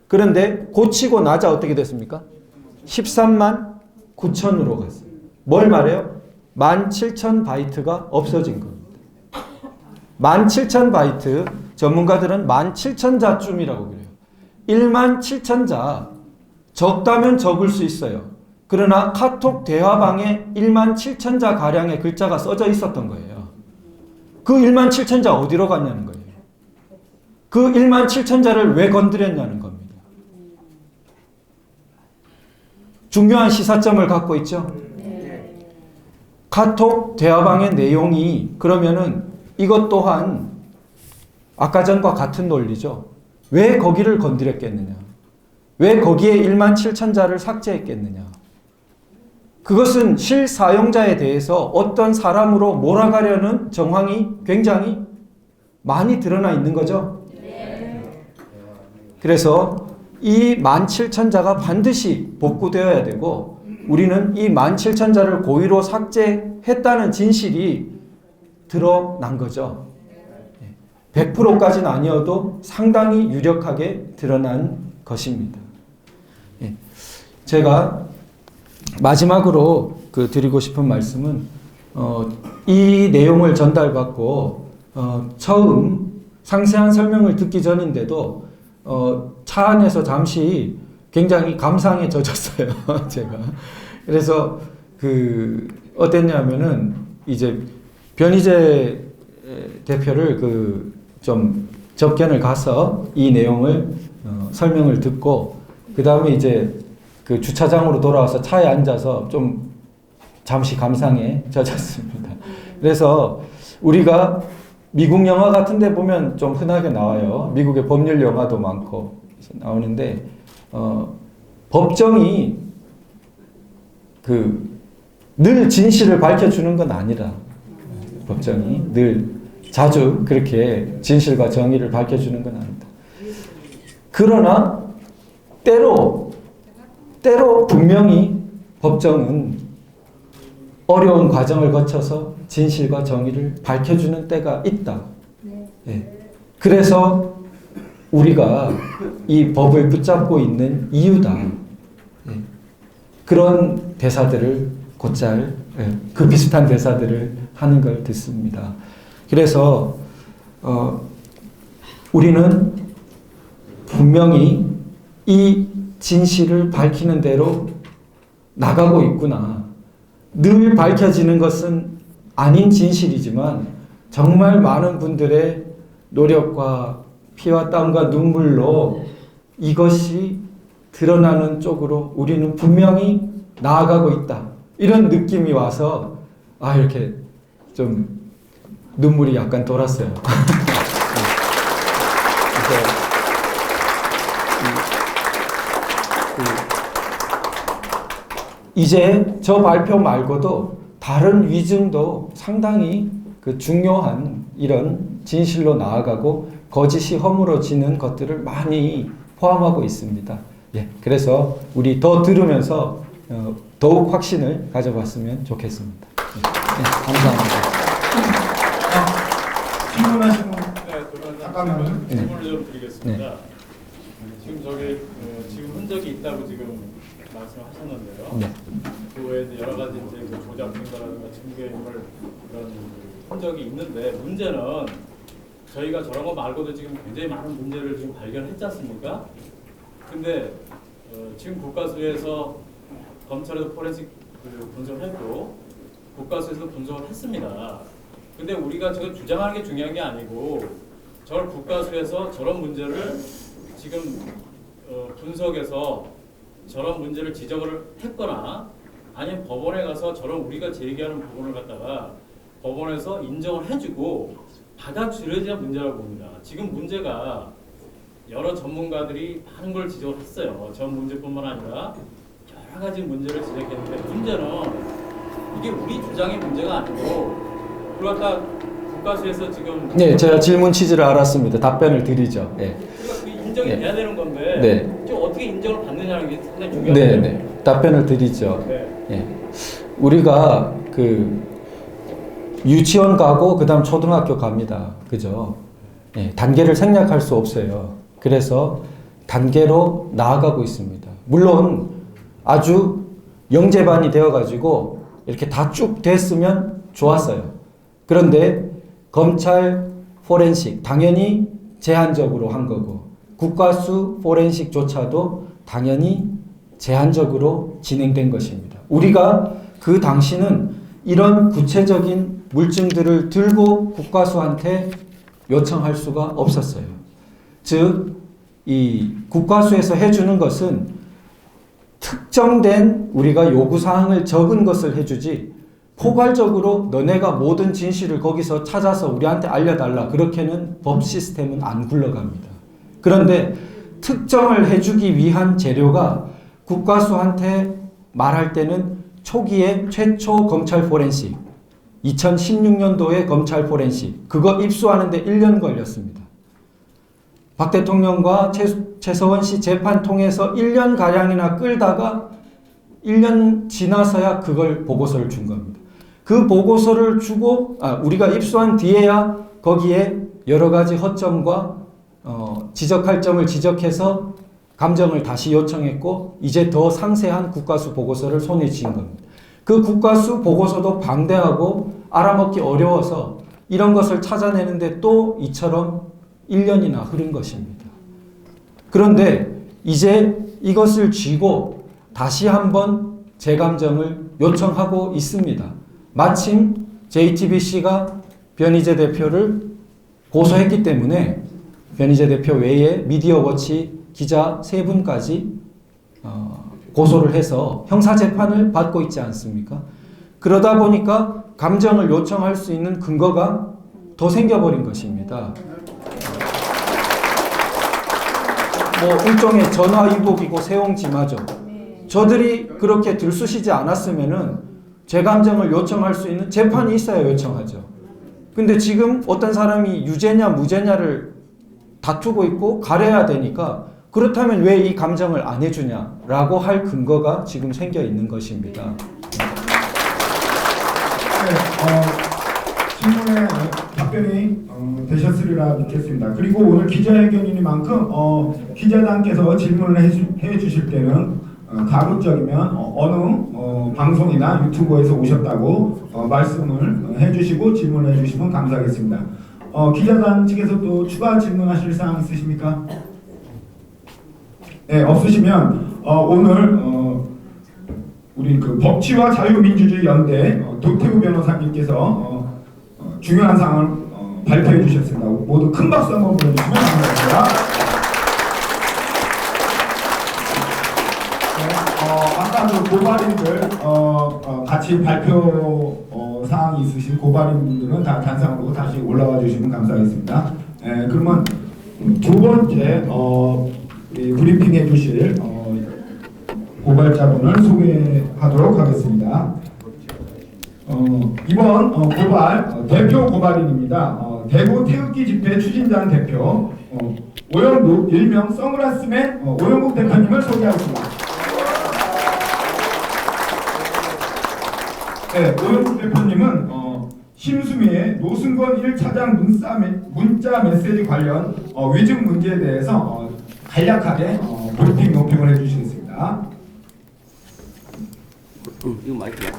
그런데 고치고 나자 어떻게 됐습니까? 13만 9천으로 갔어요. 뭘 말해요? 17,000바이트가 없어진 겁니다. 17,000바이트, 전문가들은 17,000자쯤이라고 그래요. 17,000자, 적다면 적을 수 있어요. 그러나 카톡 대화방에 17,000자 가량의 글자가 써져 있었던 거예요. 그 17,000자 어디로 갔냐는 거예요. 그 17,000자를 왜 건드렸냐는 겁니다. 중요한 시사점을 갖고 있죠. 카톡 대화방의 내용이 그러면은 이것 또한 아까 전과 같은 논리죠. 왜 거기를 건드렸겠느냐? 왜 거기에 17,000자를 삭제했겠느냐? 그것은 실사용자에 대해서 어떤 사람으로 몰아가려는 정황이 굉장히 많이 드러나 있는 거죠. 그래서 이 17,000자가 반드시 복구되어야 되고 우리는 이 17,000자를 고의로 삭제했다는 진실이 드러난 거죠. 100%까지는 아니어도 상당히 유력하게 드러난 것입니다. 제가 마지막으로 드리고 싶은 말씀은 이 내용을 전달받고 처음 상세한 설명을 듣기 전인데도 차 안에서 잠시 굉장히 감상에 젖었어요. 제가. 그래서 어땠냐면은 이제 변희재 대표를 좀 접견을 가서 이 내용을 설명을 듣고 그 다음에 이제 주차장으로 돌아와서 차에 앉아서 좀 잠시 감상에 젖었습니다. 그래서 우리가 미국 영화 같은 데 보면 좀 흔하게 나와요. 미국의 법률 영화도 많고 나오는데 법정이 늘 진실을 밝혀주는 건 아니라 법정이 늘 자주 그렇게 진실과 정의를 밝혀주는 건 아니다. 그러나 때로 분명히 법정은 어려운 과정을 거쳐서 진실과 정의를 밝혀주는 때가 있다. 네. 그래서 우리가 이 법을 붙잡고 있는 이유다. 네. 그런 대사들을 곧잘 그 비슷한 대사들을 하는 걸 듣습니다. 그래서 우리는 분명히 이 진실을 밝히는 대로 나가고 있구나. 늘 밝혀지는 것은 아닌 진실이지만 정말 많은 분들의 노력과 피와 땀과 눈물로 이것이 드러나는 쪽으로 우리는 분명히 나아가고 있다. 이런 느낌이 와서 이렇게 좀 눈물이 약간 돌았어요. 이제 저 발표 말고도 다른 위증도 상당히 그 중요한 이런 진실로 나아가고 거짓이 허물어지는 것들을 많이 포함하고 있습니다. 그래서 우리 더 들으면서 더욱 확신을 가져봤으면 좋겠습니다. 감사합니다. 질문하시는 잠깐만요. 질문을 좀 드리겠습니다. 지금 지금 흔적이 있다고 지금 말씀하셨는데요. 그 외에 여러 가지 이제 조작 증거라든가 증거인물 그런 흔적이 있는데 문제는 저희가 저런 거 말고도 지금 굉장히 많은 문제를 지금 발견했지 않습니까? 근데 지금 국가수에서 검찰에서 포렌식 분석을 했고 국가수에서 분석을 했습니다. 근데 우리가 저걸 주장하는 게 중요한 게 아니고 저걸 국가수에서 저런 문제를 지금 분석해서 저런 문제를 지적을 했거나 아니면 법원에 가서 저런 우리가 제기하는 부분을 갖다가 법원에서 인정을 해주고 받아들여야 문제라고 봅니다. 지금 문제가 여러 전문가들이 많은 걸 지적을 했어요. 저 문제뿐만 아니라 여러 가지 문제를 지적했는데 문제는 이게 우리 주장의 문제가 아니고 그리고 아까 국가수에서 지금 제가 질문 취지를 알았습니다. 답변을 드리죠. 인정이 돼야 되는 건데 좀 어떻게 인정을 받느냐는 게 상당히 중요해요. 답변을 드리죠. 우리가 유치원 가고 그다음 초등학교 갑니다. 그죠? 단계를 생략할 수 없어요. 그래서 단계로 나아가고 있습니다. 물론 아주 영재반이 되어가지고 이렇게 다 쭉 됐으면 좋았어요. 그런데 검찰 포렌식 당연히 제한적으로 한 거고 국가수 포렌식조차도 당연히 제한적으로 진행된 것입니다. 우리가 그 당시는 이런 구체적인 물증들을 들고 국가수한테 요청할 수가 없었어요. 즉, 이 국가수에서 해주는 것은 특정된 우리가 요구사항을 적은 것을 해주지 포괄적으로 너네가 모든 진실을 거기서 찾아서 우리한테 알려달라. 그렇게는 법 시스템은 안 굴러갑니다. 그런데 특정을 해주기 위한 재료가 국가수한테 말할 때는 초기에 최초 검찰 포렌식 2016년도에 검찰 포렌식 그거 입수하는데 1년 걸렸습니다. 박 대통령과 최서원 씨 재판 통해서 1년가량이나 끌다가 1년 지나서야 그걸 보고서를 준 겁니다. 그 보고서를 주고 우리가 입수한 뒤에야 거기에 여러 가지 허점과 지적할 점을 지적해서 감정을 다시 요청했고 이제 더 상세한 국가수 보고서를 손에 쥔 겁니다. 그 국가수 보고서도 방대하고 알아먹기 어려워서 이런 것을 찾아내는데 또 이처럼 1년이나 흐른 것입니다. 그런데 이제 이것을 쥐고 다시 한번 재감정을 요청하고 있습니다. 마침 JTBC가 변희재 대표를 고소했기 때문에 변희재 대표 외에 미디어워치 기자 3분까지 고소를 해서 형사재판을 받고 있지 않습니까? 그러다 보니까 감정을 요청할 수 있는 근거가 더 생겨버린 것입니다. 일종의 전화위복이고 세옹지마죠. 저들이 그렇게 들쑤시지 않았으면은 재감정을 요청할 수 있는 재판이 있어야 요청하죠. 근데 지금 어떤 사람이 유죄냐 무죄냐를 다투고 있고 가려야 되니까 그렇다면 왜 이 감정을 안 해주냐라고 할 근거가 지금 생겨 있는 것입니다. 질문에 답변이 되셨으리라 믿겠습니다. 그리고 오늘 기자회견이니만큼 기자단께서 질문을 해주실 때는 가급적이면 어느 방송이나 유튜브에서 오셨다고 말씀을 해주시고 질문을 해주시면 감사하겠습니다. 기자단 측에서 또 추가 질문하실 사항 있으십니까? 네, 없으시면 오늘 우리 그 법치와 자유민주주의 연대 도태우 변호사님께서 중요한 사항을 발표해 주셨습니다. 모두 큰 박수 한번 보내주시면 감사합니다. 아까 그 고발인들 같이 발표 사항이 있으신 고발인 분들은 다 단상으로 다시 올라와 주시면 감사하겠습니다. 그러면 두 번째 이 브리핑해 주실 고발자분을 소개하도록 하겠습니다. 이번 고발 대표 고발인입니다. 대구 태극기 집회 추진단 대표 오영국 일명 선글라스맨 오영국 대표님을 소개하겠습니다. 네, 오영국 대표님은 심수미의 노승건 1차장 문자 메시지 관련 위증 문제에 대해서 간략하게 브리핑 논평을 해주시겠습니다. 이거 마이크야.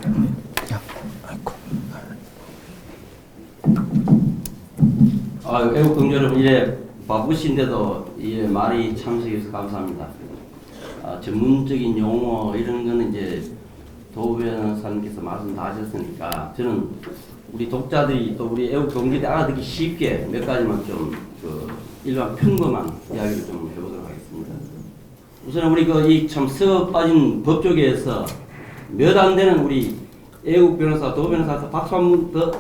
애국 동지 여러분, 이래 바쁘신데도 이래 많이 참석해주셔서 감사합니다. 전문적인 용어 이런 거는 이제 도 변호사님께서 말씀 다 하셨으니까 저는 우리 독자들이 또 우리 애국 동지들이 알아듣기 쉽게 몇 가지만 좀 일반 평범한 이야기를 좀 해보도록 하겠습니다. 우선 우리 이 참 썩어 빠진 법조계에서 몇 안 되는 우리 애국 변호사, 도 변호사한테 박수 한번 더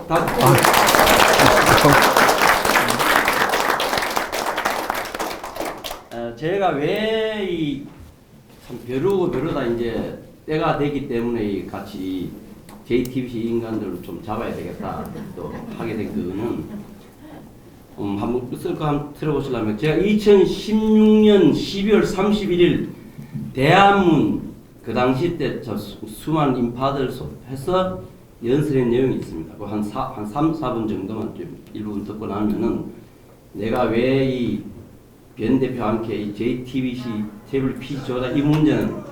제가 왜 이 참 벼르다 이제 때가 되기 때문에 같이 JTBC 인간들을 좀 잡아야 되겠다 또 하게 된 그거는 한번 쓸 거 한번 들어보시려면 제가 2016년 12월 31일 대한문 그 당시 때 저 수많은 인파들 해서 연설한 내용이 있습니다. 한 3, 4분 정도만 좀 일부분 듣고 나면은 내가 왜 이 변 대표와 함께 이 JTBC 태블릿 PC 조작 이 문제는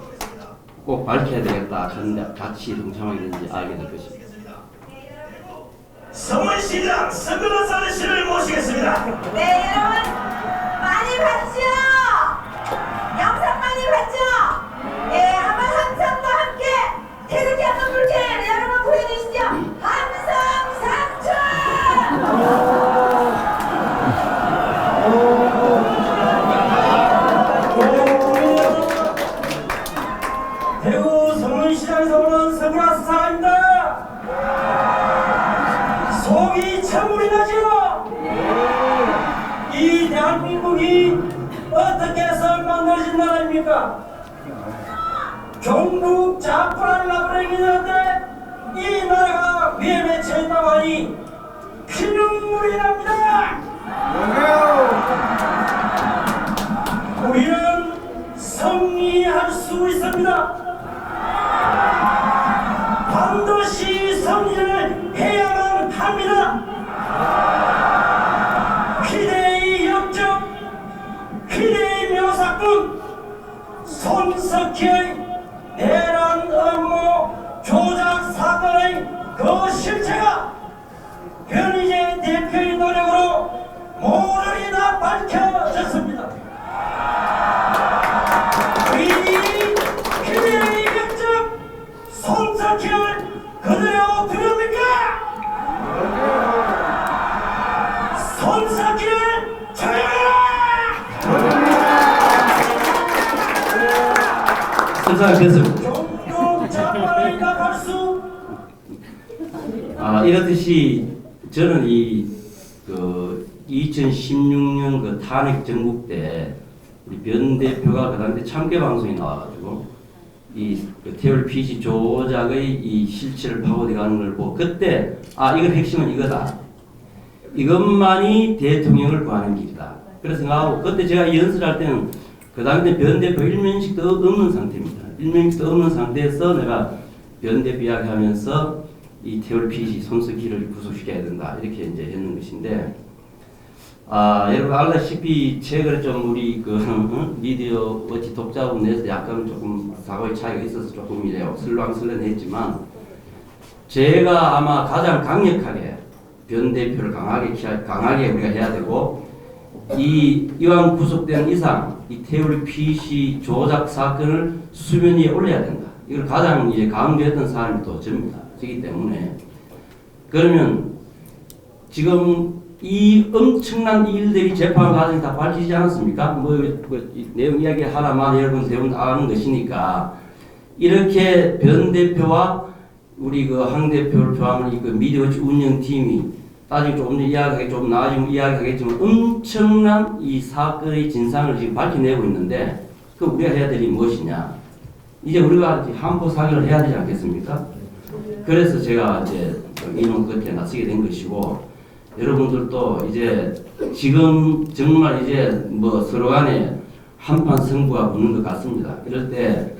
꼭 밝혀야 되겠다 하는데 같이 동참하게 된지 알게 될 것입니다. 서울시장 서근원 아저씨를 모시겠습니다. 네, 여러분 많이 봤죠? 영상 많이 봤죠? 예, 한번 함성과 함께 태극기 한번 불게 여러분 보여주시죠. 함성 상처! 대구 서울시장에서 오는 서브라스 사입니다. 속이 참물이 나죠. 이 대한민국이 어떻게 해서 만들어진 나라입니까? 종북 자포를 나버리는데 이 나라가 위험에 처했다고 하니 피눈물이 납니다. 우리는 승리할 수 있습니다. 반드시 승리를 해야만 합니다. 기대의 역적, 기대의 묘사꾼, 손석희의 내란 업무 조작 사건의 그 실체가 변희재 대표의 노력으로 모조리 다 밝혀졌습니다. 기대의 역적 손석희를 그대로 두렵니까? 손석희를 선생님께서 종북 자파를 나갈 수 이렇듯이 저는 이 2016년 그 탄핵 전국 때 우리 변 대표가 그 당시 참깨 방송에 나와가지고 그 태블릿 PC 조작의 이 실체를 파고들어가는 걸 보고 그때 이건 핵심은 이거다. 이것만이 대통령을 구하는 길이다. 그래서 생각하고 그때 제가 연설할 때는 그 당시 변 대표 일면식도 없는 상태입니다. 일면식도 없는 상태에서 내가 변 대표 이야기하면서 이 태블릿 PC 손석희를 구속시켜야 된다 이렇게 이제 했는 것인데 여러분 알다시피 최근에 좀 우리 그 미디어 워치 독자분 내에서 약간 조금 사고의 차이가 있어서 조금 이제 설렁설렁했지만 제가 아마 가장 강력하게 변 대표를 강하게 우리가 해야 되고 이왕 구속된 이상 이 태블릿 PC 조작 사건을 수면 위에 올려야 된다. 이걸 가장 이제 강조했던 사람이 또 저입니다. 저기 때문에 그러면 지금 이 엄청난 일들이 재판 과정이 다 밝히지 않았습니까? 이 내용 이야기 하나만 여러분 대부분 다 아는 것이니까 이렇게 변 대표와 우리 그 황 대표를 포함한 이 그 미디어워치 운영팀이 나중에 조금 좀 나아지면 이야기하겠지만 엄청난 이 사건의 진상을 지금 밝혀내고 있는데 그 우리가 해야 될 일이 무엇이냐? 이제 우리가 한포 사격을 해야 되지 않겠습니까? 그래서 제가 이제 이놈 끝에 나서게 된 것이고 여러분들도 이제 지금 정말 이제 뭐 서로 간에 한판 승부가 붙는 것 같습니다. 이럴 때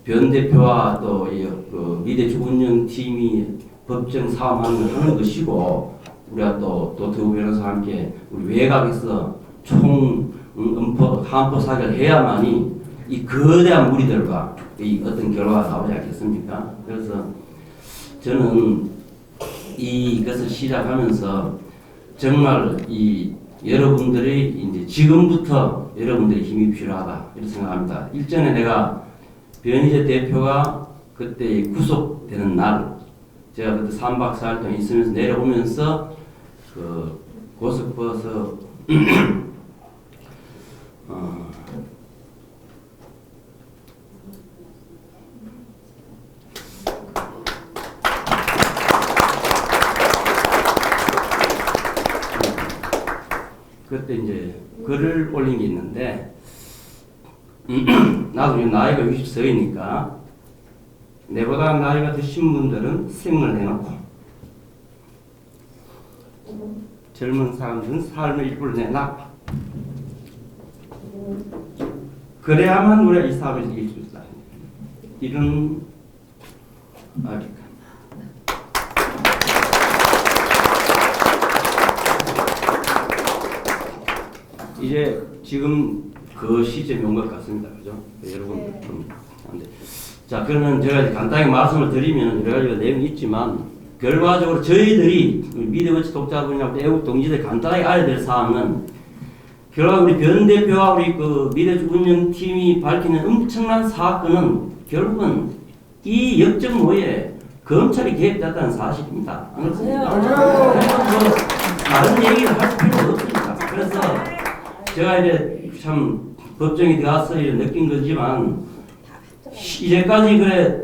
변 대표와 또 그 미디어워치 운영팀이 법정 싸움하는 것이고 우리가 또 도태우 변호사와 함께 우리 외곽에서 한포 사격을 해야만이 이 거대한 무리들과 이 어떤 결과가 나오지 않겠습니까? 그래서 저는 이것을 시작하면서 정말 이 여러분들이 이제 지금부터 여러분들의 힘이 필요하다 이렇게 생각합니다. 일전에 내가 변희재 대표가 그때 구속되는 날 제가 그때 3박 4일 동안 있으면서 내려오면서 그 고속버스 그때 이제 글을 올린 게 있는데 나도 지금 나이가 60세이니까 내보다 나이가 드신 분들은 생을 내놓고 젊은 사람들은 삶의 일부를 내놔 그래야만 우리가 이 사업을 이길 수 있다. 이런 이제 지금 그 시점이 온 것 같습니다. 그죠? 여러분. 자, 그러면 제가 이제 간단히 말씀을 드리면 여러 가지 내용이 있지만 결과적으로 저희들이 미디어워치 독자분이나 애국 동지들 간단하게 알아야 될 사항은 결국 우리 변 대표와 우리 그 미디어워치 운영팀이 밝히는 엄청난 사건은 결국은 이 역적모에 검찰이 개입됐다는 사실입니다. 안 그렇습니까? 다른 얘기를 할 필요가 없습니다. 그래서 제가 이제 참 법정에 들어가서 느낀 거지만 이제까지 그래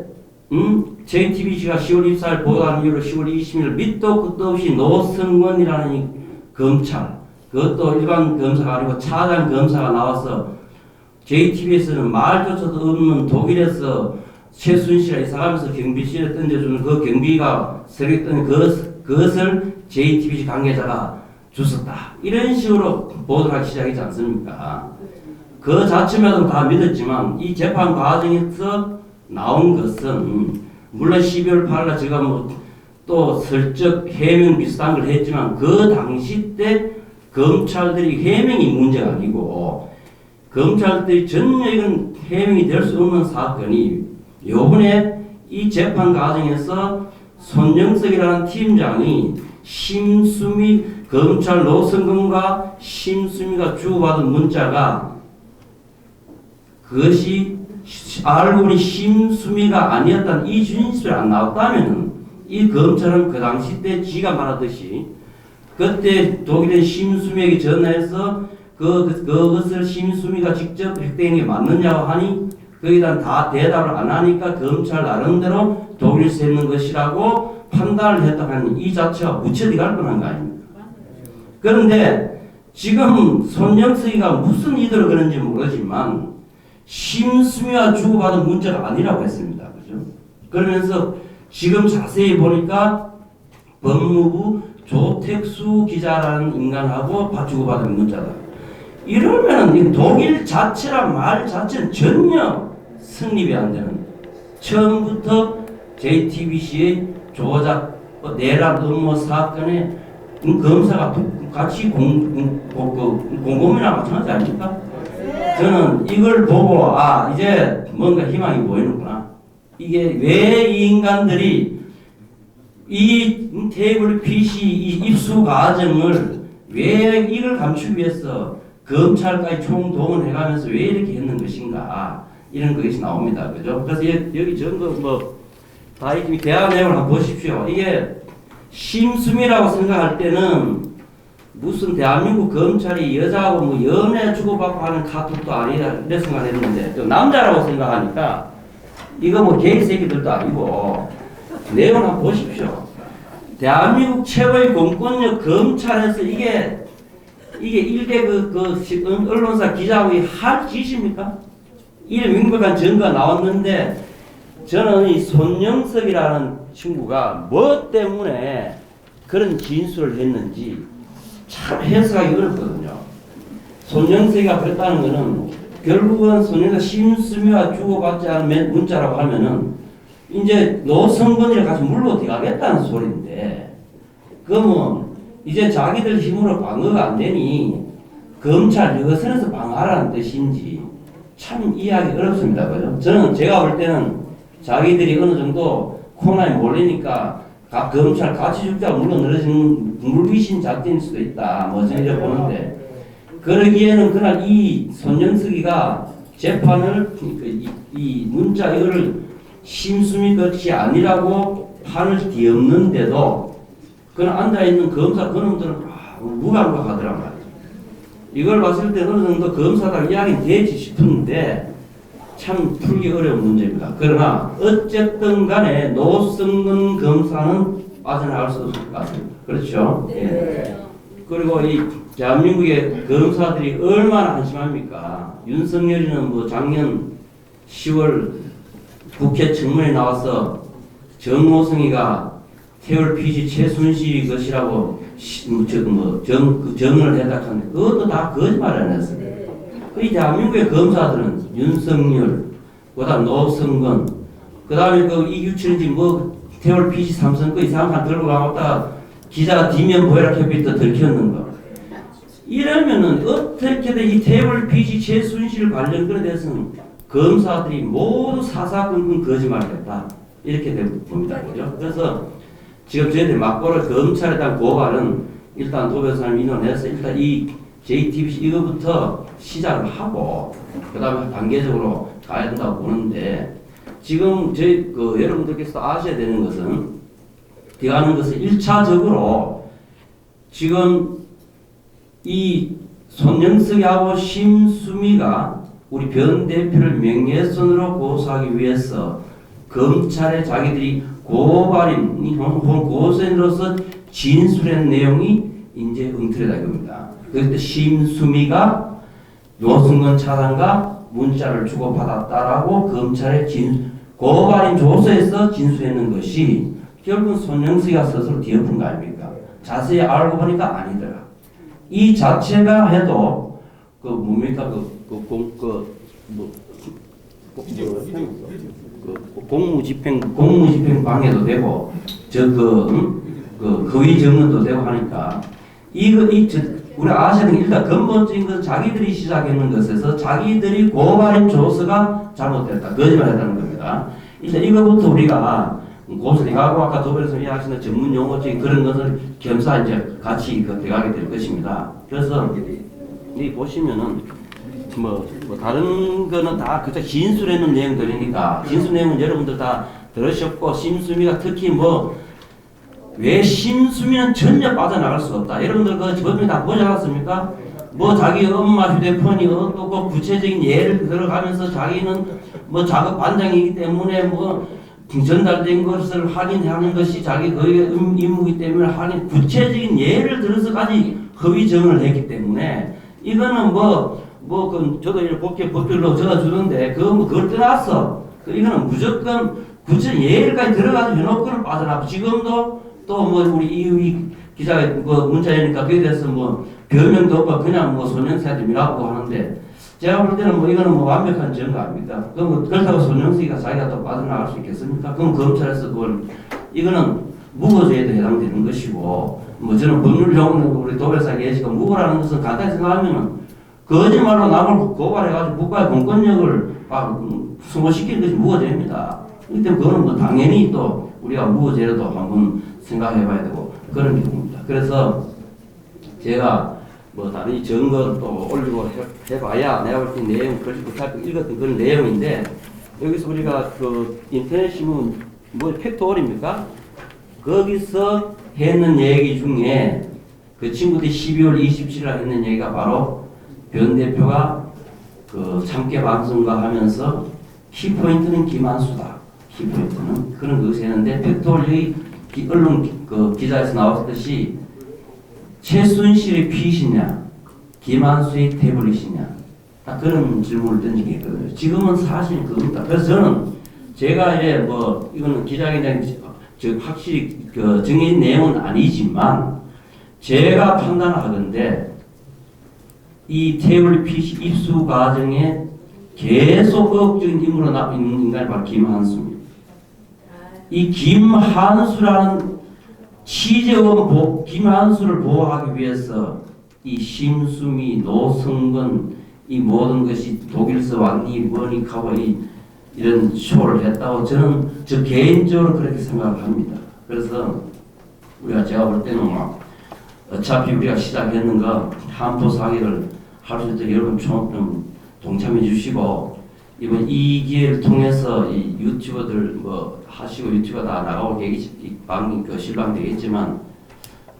JTBC가 10월 24일 보도한 이후로 10월 20일 밑도 끝도 없이 노승원이라는 이 검찰 그것도 일반 검사가 아니고 차장 검사가 나와서 JTBC에서는 말조차도 없는 독일에서 최순실에 이사가면서 경비실에 던져주는 그 경비가 새벽에 던진 그것을 JTBC 관계자가 주었다. 이런 식으로 보도를 하기 시작했지 않습니까? 그 자체만으로 다 믿었지만 이 재판 과정에서 나온 것은 물론 12월 8일 제가 뭐 또 슬쩍 해명 비슷한 걸 했지만 그 당시 때 검찰들이 해명이 문제가 아니고 검찰들이 전혀 이건 해명이 될 수 없는 사건이 요번에 이 재판 과정에서 손영석이라는 팀장이 심수미 검찰 노성근과 심수미가 주고받은 문자가 그것이 알고 보니 심수미가 아니었다는 이 진술이 안 나왔다면 이 검찰은 그 당시 때 지가 말하듯이 그때 독일의 심수미에게 전화해서 그것을 심수미가 직접 획득한 게 맞느냐고 하니 거기에 대한 다 대답을 안 하니까 검찰 나름대로 독일에서 했는 것이라고 판단을 했다고 하니 이 자체가 무채디 갈 뻔한 거 아닙니까? 그런데 지금 손영석이가 무슨 이들을 그런지 모르지만 심수미와 주고받은 문자가 아니라고 했습니다. 그죠? 그러면서 지금 자세히 보니까 법무부 조택수 기자라는 인간하고 주고받은 문자다. 이러면 독일 자체란 말 자체는 전혀 성립이 안 되는 처음부터 JTBC의 조작 내란 음모 사건의 검사가 같이 공범이랑 마찬가지 아닙니까? 저는 이걸 보고 아 이제 뭔가 희망이 보이는구나. 이게 왜 이 인간들이 이 태블릿 PC 이 입수 과정을 왜 이걸 감추기 위해서 검찰까지 총동원해가면서 왜 이렇게 했는 것인가 이런 것이 나옵니다. 그죠? 그래서 여기 전부 뭐다 이 대화 내용을 한번 보십시오. 이게 심수미라고 생각할 때는 무슨 대한민국 검찰이 여자하고 뭐 연애 주고받고 하는 카톡도 아니라 이렇게 생각했는데 또 남자라고 생각하니까 이거 뭐 게이 새끼들도 아니고 내용 한번 보십시오. 대한민국 최고의 공권력 검찰에서 이게 일개 언론사 기자의 할 짓입니까? 이런 명백한 증거가 나왔는데 저는 이 손영석이라는 친구가 뭐 때문에 그런 진술을 했는지 참 해석하기 어렵거든요. 손영석이가 그랬다는 것은 결국은 손영석 심수미와 주고받지 않은 문자라고 하면은 이제 노성건이랑 같이 물로 들어가겠다는 소리인데 그러면 이제 자기들 힘으로 방어가 안 되니 검찰 여선에서 방어하라는 뜻인지 참 이해하기 어렵습니다. 그죠? 저는 제가 볼 때는 자기들이 어느 정도 코너에 몰리니까 각 검찰 같이 죽자고 물론 늘어진 물귀신 작전일 수도 있다. 뭐 저는 이렇게 보는데 그러기에는 그날 이 손영석이가 재판을 이 문자 이거를 심수미 것이 아니라고 판을 뒤엎는데도 그냥 앉아있는 검사 그놈들은 무감각하더란 말이죠. 이걸 봤을 때 어느 정도 검사들 이야기는 되지 싶은데 참 풀기 어려운 문제입니다. 그러나 어쨌든 간에 노성근 검사는 빠져나갈 수 없을 것 같습니다. 그렇죠? 예. 그리고 이 대한민국의 검사들이 얼마나 한심합니까? 윤석열이는 뭐 작년 10월 국회 청문회에 나와서 정호성이가 태월 PC 최순실이 것이라고 정을 해닥쳤는데 그것도 다 거짓말 안 했습니다. 이 대한민국의 검사들은 윤석열, 그다음 노성근, 그다음에 그 이규철인지 뭐 태월 PC 삼성 거 이상한 거 들고 나왔다가 기자가 뒷면 보여라 캐피터 들켰는 거. 이러면은 어떻게든 이 태월 PC 최순실 관련 건에 대해서는 검사들이 모두 사사건건 거짓말을 했다. 이렇게 봅니다. 그죠? 그래서 지금 저희들이 막고를 검찰에 대한 고발은 일단 도변사님 인원해서 일단 이 JTBC 이거부터 시작을 하고 그 다음에 단계적으로 가야 된다고 보는데 지금 저희 여러분들께서 아셔야 되는 것은 들어가는 것은 1차적으로 지금 이 손영석하고 심수미가 우리 변 대표를 명예훼손으로 고소하기 위해서 검찰에 자기들이 고발인 혹은 고소인으로서 진술한 내용이 이제 엉터리다 이겁니다. 그때 심수미가 노승근 차장과 문자를 주고받았다라고 검찰에 고발인 조서에서 진술했는 것이 결국은 손영석이가 스스로 뒤엎은 거 아닙니까? 자세히 알고 보니까 아니더라. 이 자체가 해도 뭡니까 공무집행 방해도 되고 거의 증언도 되고 하니까 우리 아셔야 되는 게 일단 근본적인 것은 자기들이 시작했는 것에서 자기들이 고발인 조서가 잘못됐다 거짓말했다는 겁니다. 일단 이거부터 우리가 고소리가고 아까 도변에서 이야기하시는 전문 용어적인 그런 것을 겸사 이제 같이 들어가게 될 것입니다. 그래서 여기 보시면은 뭐 다른 거는 다 그저 진술했는 내용들이니까 진술 내용은 여러분들 다 들으셨고 심수미가 특히 왜 심수미는 전혀 빠져나갈 수 없다. 여러분들 그 법이 다 보지 않았습니까? 자기 엄마 휴대폰이 어떻고 구체적인 예를 들어가면서 자기는 작업 반장이기 때문에 전달된 것을 확인하는 것이 자기 거의 임무이기 때문에 확인 구체적인 예를 들어서까지 허위 증언을 했기 때문에 이거는 저도 이렇게 법별로 적어주는데 그걸 떠났어. 이거는 무조건 구체적인 예를까지 들어가서 해놓고는 빠져나고 지금도 또 우리 이의 기자가 문자니까 그에 대해서 변명도 없고 그냥 손영석한테 미라고 하는데 제가 볼 때는 이거는 완벽한 증거 아닙니까? 그렇다고 손영석이가 자기가 또 빠져나갈 수 있겠습니까? 그럼 검찰에서 이거는 무고죄에도 해당되는 것이고 뭐 저는 법률 용어는 우리 도배사 계시고 무고라는 것은 간단히 생각하면은 거짓말로 남을 고발해가지고 국가의 공권력을 막 소모시키는 것이 무고죄입니다. 그렇기 때문에 그거는 뭐 당연히 또 우리가 무고죄로도 한번 생각해봐야 되고 그런 경우입니다. 그래서 제가 뭐 다른 증거를 또 올리고 해봐야 내가 볼 때 내용 그렇지 못할 읽었던 그런 내용인데 여기서 우리가 그 인터넷 신문 뭐 팩트월입니까? 거기서 했는 얘기 중에 그 친구들이 12월 27일에 했는 얘기가 바로 변 대표가 그 참깨 방송과 하면서 키포인트는 김한수다. 키포인트는 그런 것을 했는데 팩트월이 언론 그 기사에서 나왔듯이 최순실의 핏이냐 김한수의 태블릿이냐 딱 그런 질문을 던진 게 있거든요. 지금은 사실 그겁니다. 그래서 저는 제가 이제 뭐 이거는 기자회견 확실히 그 정해진 내용은 아니지만 제가 판단하건대 이 태블릿 PC 입수 과정에 계속 의혹적인 인물로 남아 있는 인간이 바로 김한수입니다. 이 김한수라는 취재원 김한수를 보호하기 위해서 이 심수미, 노승근 이 모든 것이 독일서 왕리 뭐니 가고 이런 쇼를 했다고 저는 저 개인적으로 그렇게 생각을 합니다. 그래서 제가 볼 때는 막 어차피 우리가 시작했는 거 한포 사기를 할 수 있도록 여러분 좀 동참해 주시고 이번 이 기회를 통해서 이 유튜버들 뭐 하시고 유튜버 다 나가고 그 실방 되겠지만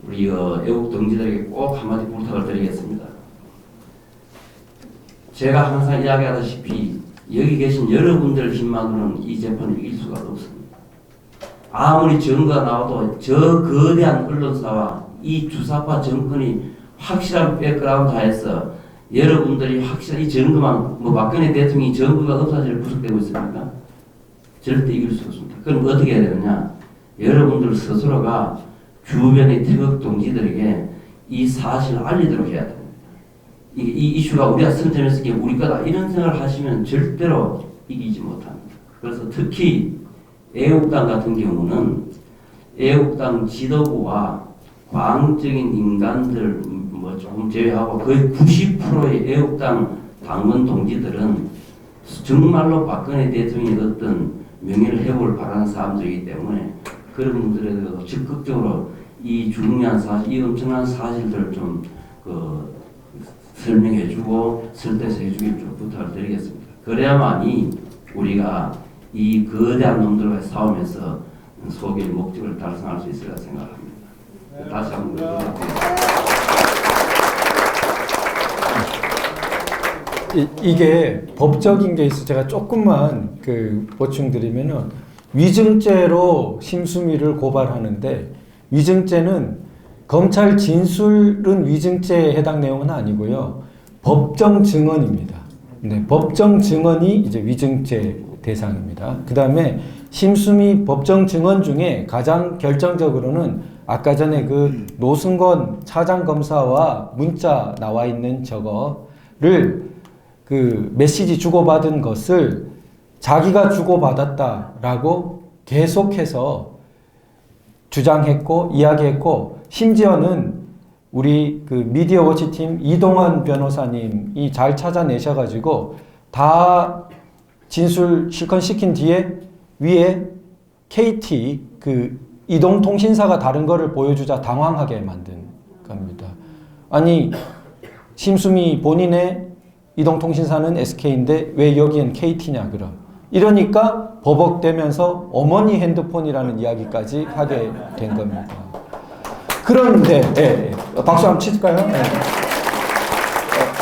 우리 애국 동지들에게 꼭 한마디 부탁을 드리겠습니다. 제가 항상 이야기하다시피 여기 계신 여러분들 힘만으로는 이 재판을 이길 수가 없습니다. 아무리 증거가 나와도 저 거대한 언론사와 이 주사파 정권이 확실한 백그라운드 하에서 여러분들이 확실한 이 증거만 뭐 박근혜 대통령이 증거가 없어질 구속되고 있습니까? 절대 이길 수 없습니다. 그럼 어떻게 해야 되느냐? 여러분들 스스로가 주변의 태극 동지들에게 이 사실을 알리도록 해야 됩니다. 이 이슈가 우리가 선점했을 게 우리 거다 이런 생각을 하시면 절대로 이기지 못합니다. 그래서 특히 애국당 같은 경우는 애국당 지도부와 광적인 인간들 뭐 조금 제외하고 거의 90%의 애국당 당원 동지들은 정말로 박근혜 대통령의 어떤 명예를 회복을 바라는 사람들이기 때문에 그런 분들에 대해서 적극적으로 이 중요한 사실, 이 엄청난 사실들을 좀 설명해주고 설득해주길 좀 부탁을 드리겠습니다. 그래야만이 우리가 이 거대한 놈들과의 싸움에서 소개의 목적을 달성할 수 있으리라 생각합니다. 다시 한번 이게 법적인 게 있어 제가 조금만 보충드리면은 위증죄로 심수미를 고발하는데 위증죄는 검찰 진술은 위증죄에 해당 내용은 아니고요. 법정 증언입니다. 네, 법정 증언이 이제 위증죄 대상입니다. 그 다음에 심수미 법정 증언 중에 가장 결정적으로는 아까 전에 그 노승건 차장검사와 문자 나와 있는 저거를 그 메시지 주고받은 것을 자기가 주고받았다라고 계속해서 주장했고 이야기했고 심지어는 우리 그 미디어 워치팀 이동환 변호사님이 잘 찾아내셔가지고 다 진술 실컷 시킨 뒤에 위에 KT 그 이동통신사가 다른 거를 보여주자 당황하게 만든 겁니다. 아니 심수미 본인의 이동통신사는 SK인데 왜 여기엔 KT냐 그럼 이러니까 버벅대면서 어머니 핸드폰이라는 이야기까지 하게 된 겁니다. 그런데 박수 한번 치실까요?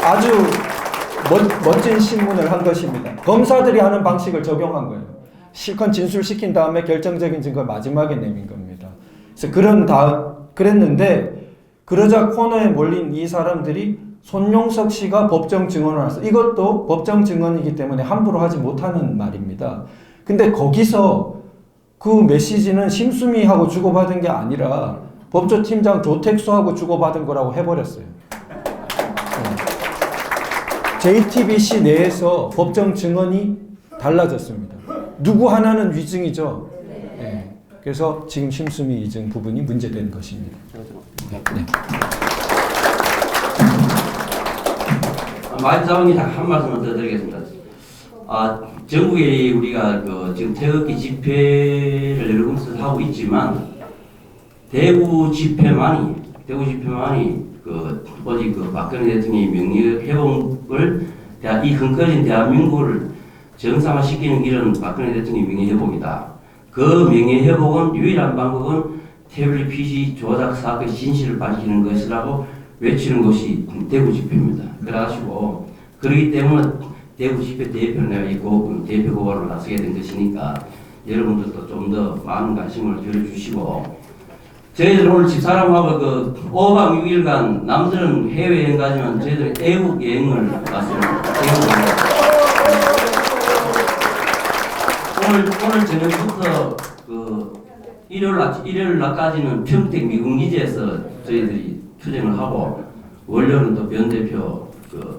아주 멋진 신문을 한 것입니다. 검사들이 하는 방식을 적용한 거예요. 실컷 진술시킨 다음에 결정적인 증거를 마지막에 내민 겁니다. 그래서 그랬는데 그러자 코너에 몰린 이 사람들이 손용석 씨가 법정 증언을 했어. 이것도 법정 증언이기 때문에 함부로 하지 못하는 말입니다. 근데 거기서 그 메시지는 심수미하고 주고받은 게 아니라 법조팀장 조택수하고 주고받은 거라고 해버렸어요. JTBC 내에서 법정 증언이 달라졌습니다. 누구 하나는 위증이죠. 네. 그래서 지금 심수미 위증 부분이 문제된 것입니다. 하겠습니다. 네. 마지막에 한 말씀을 더 드리겠습니다. 전국에 우리가 지금 태극기 집회를 여러 곳에서 하고 있지만 대구 집회만이 오직 박근혜 대통령의 명예 회복을 이 흥겨진 대한민국을 정상화시키는 길은 박근혜 대통령의 명예 회복이다. 그 명예 회복은 유일한 방법은 태블릿 PC 조작 사건의 진실을 밝히는 것이라고 외치는 것이 대구 집회입니다. 그래가지고 그렇기 때문에 대구 집회 대표를 내가 대표 고발을 나서게 된 것이니까 여러분들도 좀 더 많은 관심을 들어주시고 저희들 오늘 집사람하고 5박 6일간 남들은 해외여행 가지만 저희들은 애국 여행을 갔습니다. 오늘 저녁부터 일요일 날까지는 평택 미군기지에서 저희들이 투쟁을 하고 월요일은 또 변 대표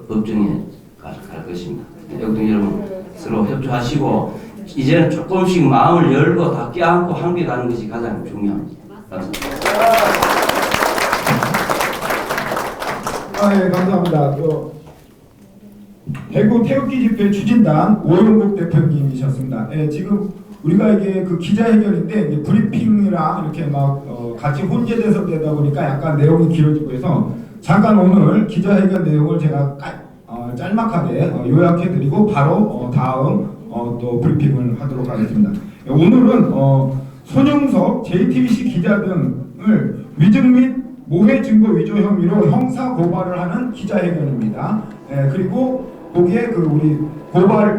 법정에 갈 것입니다. 애국동 여러분 서로 협조하시고 이제는 조금씩 마음을 열고 다 껴안고 함께 가는 것이 가장 중요합니다. 네, 감사합니다. 대구 태극기 집회 추진단 오영국 대표님이셨습니다. 지금 우리가 이게 기자회견인데 이제 브리핑이랑 이렇게 막 같이 혼재돼서 되다 보니까 약간 내용이 길어지고 해서 잠깐 오늘 기자회견 내용을 제가 짤막하게 요약해드리고 바로 다음 또 브리핑을 하도록 하겠습니다. 오늘은 손영석 JTBC 기자 등을 위증 및 모해 증거 위조 혐의로 형사 고발을 하는 기자회견입니다. 그리고 거기에 우리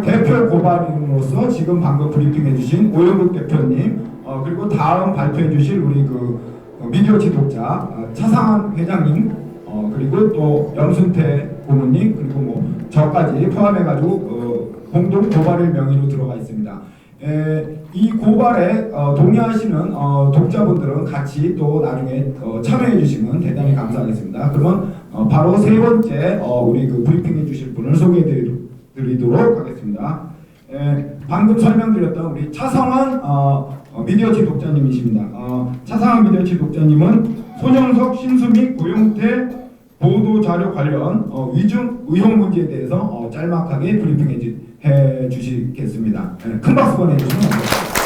대표 고발인으로서 지금 방금 브리핑해주신 오영국 대표님, 그리고 다음 발표해주실 우리 미디어 지도자 차상환 회장님, 그리고 또 염순태 고문님, 그리고 저까지 포함해가지고 공동 고발의 명의로 들어가 있습니다. 이 고발에 동의하시는 독자분들은 같이 또 나중에 참여해 주시면 대단히 감사하겠습니다. 그러면 바로 세 번째 우리 브리핑해 주실 분을 소개해 드리도록 하겠습니다. 방금 설명드렸던 우리 차상환 미디어치 독자님이십니다. 차상환 미디어치 독자님은 손영석, 신수미, 고용태 보도자료 관련 위증 의혹 문제에 대해서 짤막하게 브리핑해 주시겠습니다. 큰 박수 보내주시면 감사합니다.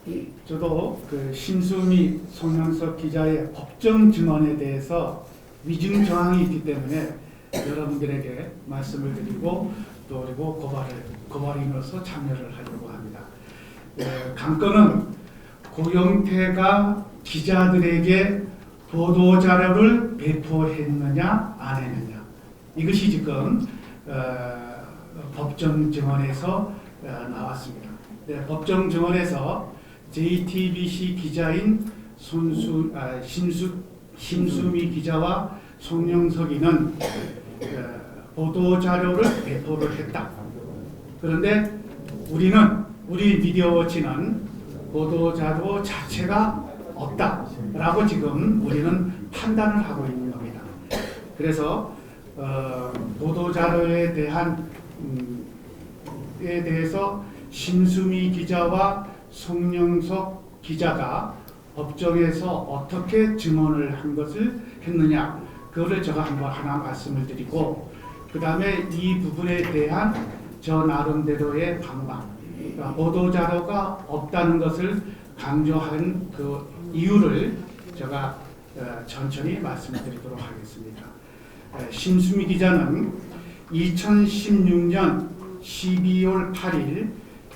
네, 저도 신수미 손영석 기자의 법정 증언에 대해서 위증 정황이 있기 때문에 여러분들에게 말씀을 드리고 또 그리고 고발인으로서 참여를 하려고 합니다. 관건은 고영태가 기자들에게 보도자료를 배포했느냐 안 했느냐, 이것이 지금 법정 증언에서 나왔습니다. 법정 증언에서 JTBC 기자인 신수미 기자와 송영석이는 보도자료를 배포를 했다. 그런데 우리 미디어워치는 보도자료 자체가 없다라고 지금 우리는 판단을 하고 있는 겁니다. 그래서 보도자료에 대해서 신수미 기자와 송영석 기자가 법정에서 어떻게 증언을 한 것을 했느냐, 그거를 제가 하나 말씀을 드리고, 그 다음에 이 부분에 대한 저 나름대로의 방법, 그러니까 보도자료가 없다는 것을 강조한 그 이유를 제가 천천히 말씀드리도록 하겠습니다. 신수미 기자는 2016년 12월 8일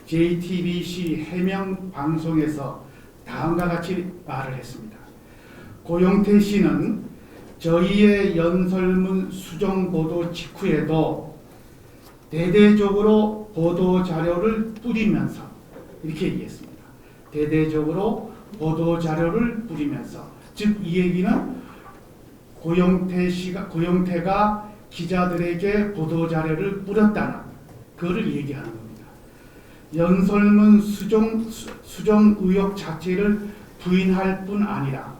JTBC 해명 방송에서 다음과 같이 말을 했습니다. 고영태 씨는 저희의 연설문 수정 보도 직후에도 대대적으로 보도 자료를 뿌리면서, 이렇게 얘기했습니다. 대대적으로 보도 자료를 뿌리면서, 즉 이 얘기는 고영태가 기자들에게 보도 자료를 뿌렸다는 그거를 얘기하는 겁니다. 연설문 수정 의혹 자체를 부인할 뿐 아니라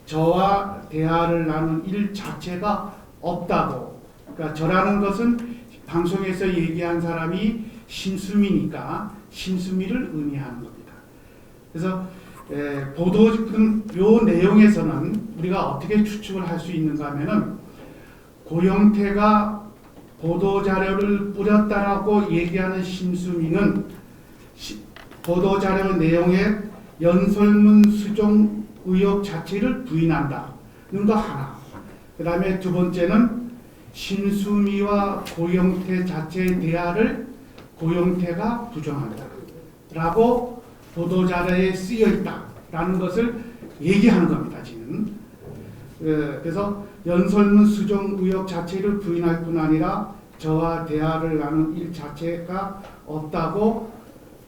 저와 대화를 나눈 일 자체가 없다고, 그러니까 저라는 것은 방송에서 얘기한 사람이 신수미니까 신수미를 의미하는 겁니다. 그래서 요 내용에서는 우리가 어떻게 추측을 할 수 있는가 하면은 고영태가 보도자료를 뿌렸다라고 얘기하는 심수미는 보도자료 내용에 연설문 수정 의혹 자체를 부인한다는 거 하나. 그 다음에 두 번째는 심수미와 고영태 자체의 대화를 고영태가 부정한다 라고 보도자료에 쓰여있다라는 것을 얘기하는 겁니다. 지금. 그래서 연설문 수정 의혹 자체를 부인할 뿐 아니라 저와 대화를 나눈 일 자체가 없다고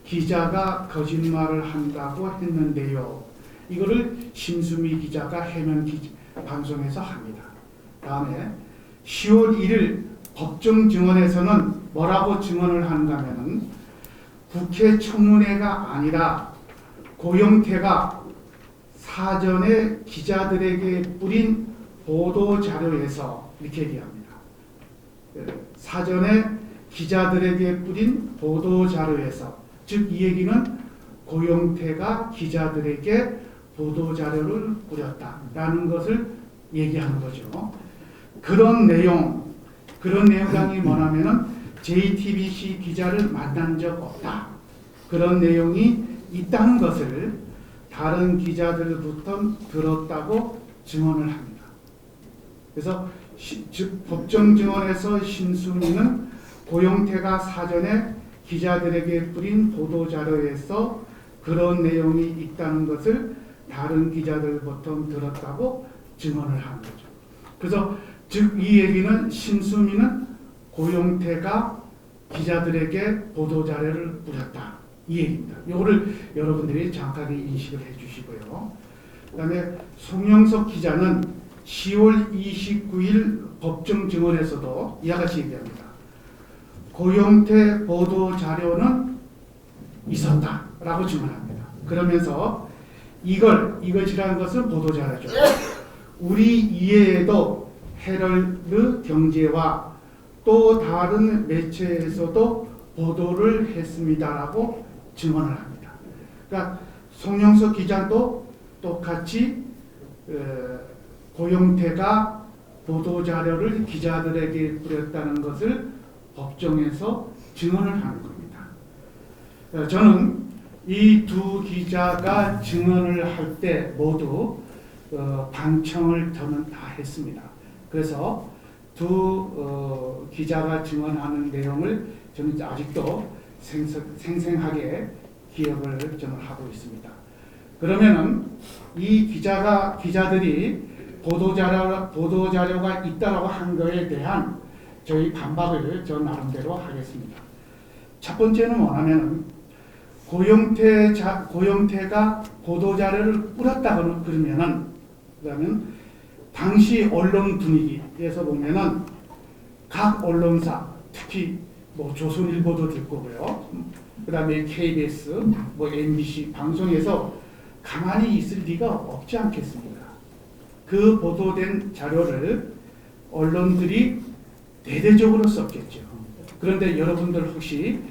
기자가 거짓말을 한다고 했는데요. 이거를 심수미 기자가 해명 방송에서 합니다. 다음에 10월 1일 법정 증언에서는 뭐라고 증언을 하는가 하면은 국회 청문회가 아니라 고영태가 사전에 기자들에게 뿌린 보도자료에서 이렇게 얘기합니다. 사전에 기자들에게 뿌린 보도자료에서, 즉 이 얘기는 고영태가 기자들에게 보도자료를 뿌렸다라는 것을 얘기하는 거죠. 그런 내용이 뭐냐면은 JTBC 기자를 만난 적 없다. 그런 내용이 있다는 것을 다른 기자들부터 들었다고 증언을 합니다. 그래서 즉 법정 증언에서 심수미는 고영태가 사전에 기자들에게 뿌린 보도자료에서 그런 내용이 있다는 것을 다른 기자들부터 들었다고 증언을 하는 거죠. 그래서 즉 이 얘기는 심수미는 고영태가 기자들에게 보도자료를 뿌렸다. 이 얘기입니다. 이거를 여러분들이 정확하게 인식을 해주시고요. 그 다음에 송영석 기자는 10월 29일 법정 증언에서도 이와 같이 얘기합니다. 고영태 보도자료는 있었다라고 증언합니다. 그러면서 이것이라는 것은 보도자료죠. 우리 이외에도 헤럴드 경제와 또 다른 매체에서도 보도를 했습니다라고 증언을 합니다. 그러니까 송영석 기자도 똑같이 고영태가 보도자료를 기자들에게 뿌렸다는 것을 법정에서 증언을 하는 겁니다. 저는 이 두 기자가 증언을 할 때 모두 방청을 저는 다 했습니다. 그래서 두 기자가 증언하는 내용을 저는 아직도 생생하게 기억을 저는 하고 있습니다. 그러면은 이 기자들이 보도자료가 있다라고 한 거에 대한 저희 반박을 저 나름대로 하겠습니다. 첫 번째는 뭐냐면은 고영태가 보도자료를 뿌렸다고 그러면 당시 언론 분위기에서 보면은 각 언론사, 특히 뭐 조선일보도 될 거고요. 그다음에 KBS, 뭐 MBC 방송에서 가만히 있을 리가 없지 않겠습니까? 그 보도된 자료를 언론들이 대대적으로 썼겠죠. 그런데 여러분들 혹시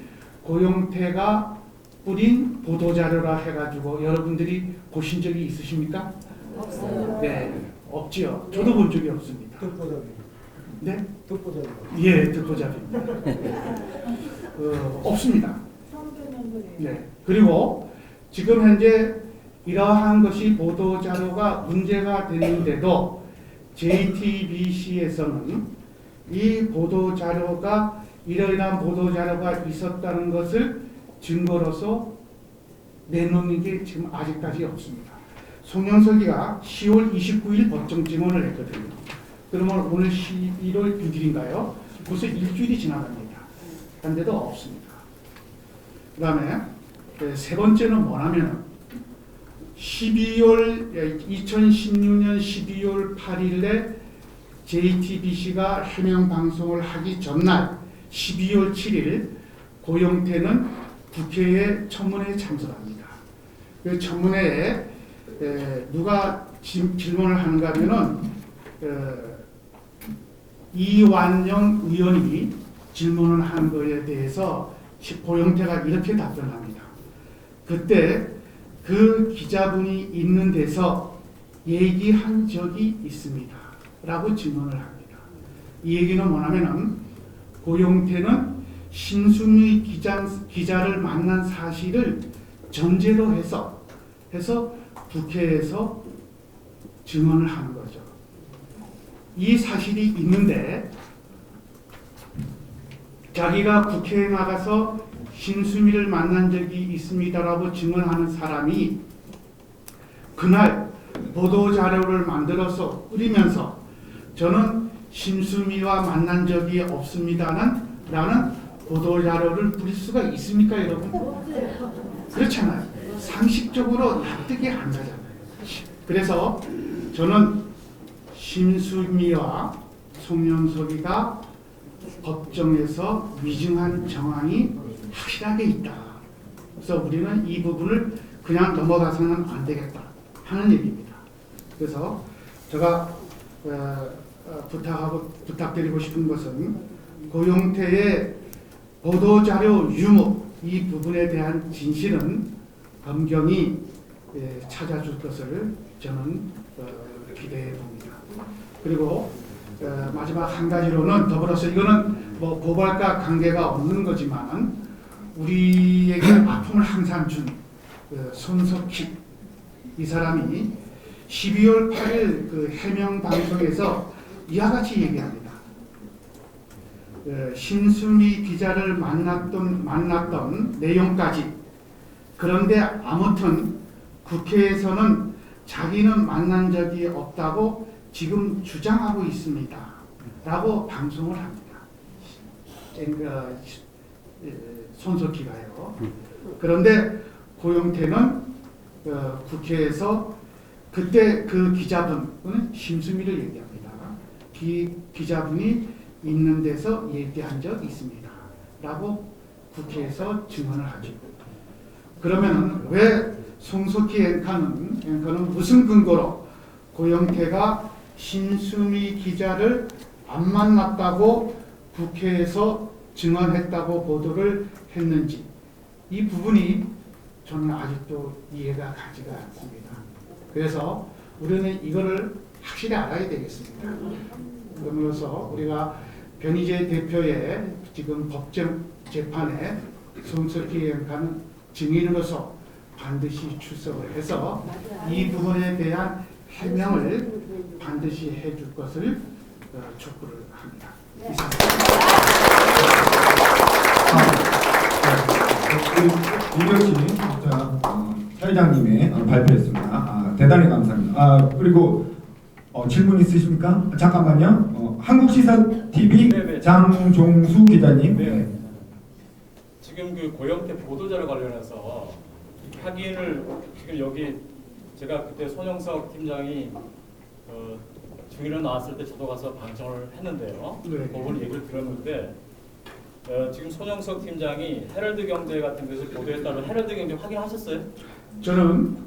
고영태가 뿌린 보도자료라 해가지고 여러분들이 보신 적이 있으십니까? 없어요. 네, 없지요. 저도 본 적이 없습니다. 듣보잡이. 네? 듣보잡이. 예, 듣보잡입니다. 없습니다. 네. 그리고 지금 현재 이러한 것이 보도자료가 문제가 되는데도 JTBC에서는 이 보도자료가 이러이러한 보도자료가 있었다는 것을 증거로서 내놓는 게 지금 아직까지 없습니다. 송영석이가 10월 29일 법정 증언을 했거든요. 그러면 오늘 11월 6일인가요? 벌써 일주일이 지나갑니다. 그런데도 없습니다. 그 다음에 세 번째는 뭐냐면 2016년 12월 8일에 JTBC가 해명 방송을 하기 전날 12월 7일 고영태는 국회에 청문회에 참석합니다. 그 청문회에 누가 질문을 하는가 하면은 이완영 의원이 질문을 한 거에 대해서 고영태가 이렇게 답변합니다. 그때 그 기자분이 있는 데서 얘기한 적이 있습니다. 라고 증언을 합니다. 이 얘기는 뭐냐면은 고용태는 신수미 기자를 만난 사실을 전제로 해서 국회에서 증언을 하는 거죠. 이 사실이 있는데 자기가 국회에 나가서 신수미를 만난 적이 있습니다라고 증언하는 사람이 그날 보도자료를 만들어서 뿌리면서 저는 신수미와 만난 적이 없습니다라는 보도자료를 뿌릴 수가 있습니까, 여러분? 그렇잖아요. 상식적으로 납득이 안 가잖아요. 그래서 저는 신수미와 송영석이가 법정에서 위증한 정황이 확실하게 있다. 그래서 우리는 이 부분을 그냥 넘어가서는 안 되겠다 하는 얘기입니다. 그래서 제가 부탁드리고 싶은 것은 고용태의 보도자료 유무 이 부분에 대한 진실은 검경이 찾아줄 것을 저는 기대해 봅니다. 그리고 마지막 한 가지로는 더불어서 이거는 뭐 고발과 관계가 없는 거지만 우리에게 아픔을 항상 준 손석희 이 사람이 12월 8일 그 해명 방송에서 이와 같이 얘기합니다. 신수미 기자를 만났던 내용까지 그런데 아무튼 국회에서는 자기는 만난 적이 없다고 지금 주장하고 있습니다. 라고 방송을 합니다. 손석희가요. 그런데 고용태는 국회에서 그때 그 기자분은 신수미를 얘기합니다. 기자분이 있는 데서 얘기한 적 있습니다. 라고 국회에서 증언을 하죠. 그러면 왜 손석희 앵커는 무슨 근거로 고용태가 신수미 기자를 안 만났다고 국회에서 증언했다고 보도를 했는지 이 부분이 저는 아직도 이해가 가지가 않습니다. 그래서 우리는 이거를 확실히 알아야 되겠습니다. 그러면서 우리가 변희재 대표의 지금 법정 재판에 손석희 앵커는 증인으로서 반드시 출석을 해서 이 부분에 대한 해명을 반드시 해줄 것을 촉구를 합니다. 이것이 사회장님의 발표였습니다. 대단히 감사합니다. 그리고 질문 있으십니까? 잠깐만요. 한국시사TV 네네. 장종수 기자님. 네. 지금 그 고영태 보도자료 관련해서 확인을 지금 여기 제가 그때 손영석 팀장이 증인으로 나왔을 때 저도 가서 방청을 했는데요. 네. 그분 얘기를 들었는데 지금 손영석 팀장이 헤럴드 경제 같은 데서 보도했다는 헤럴드 경제 확인하셨어요? 저는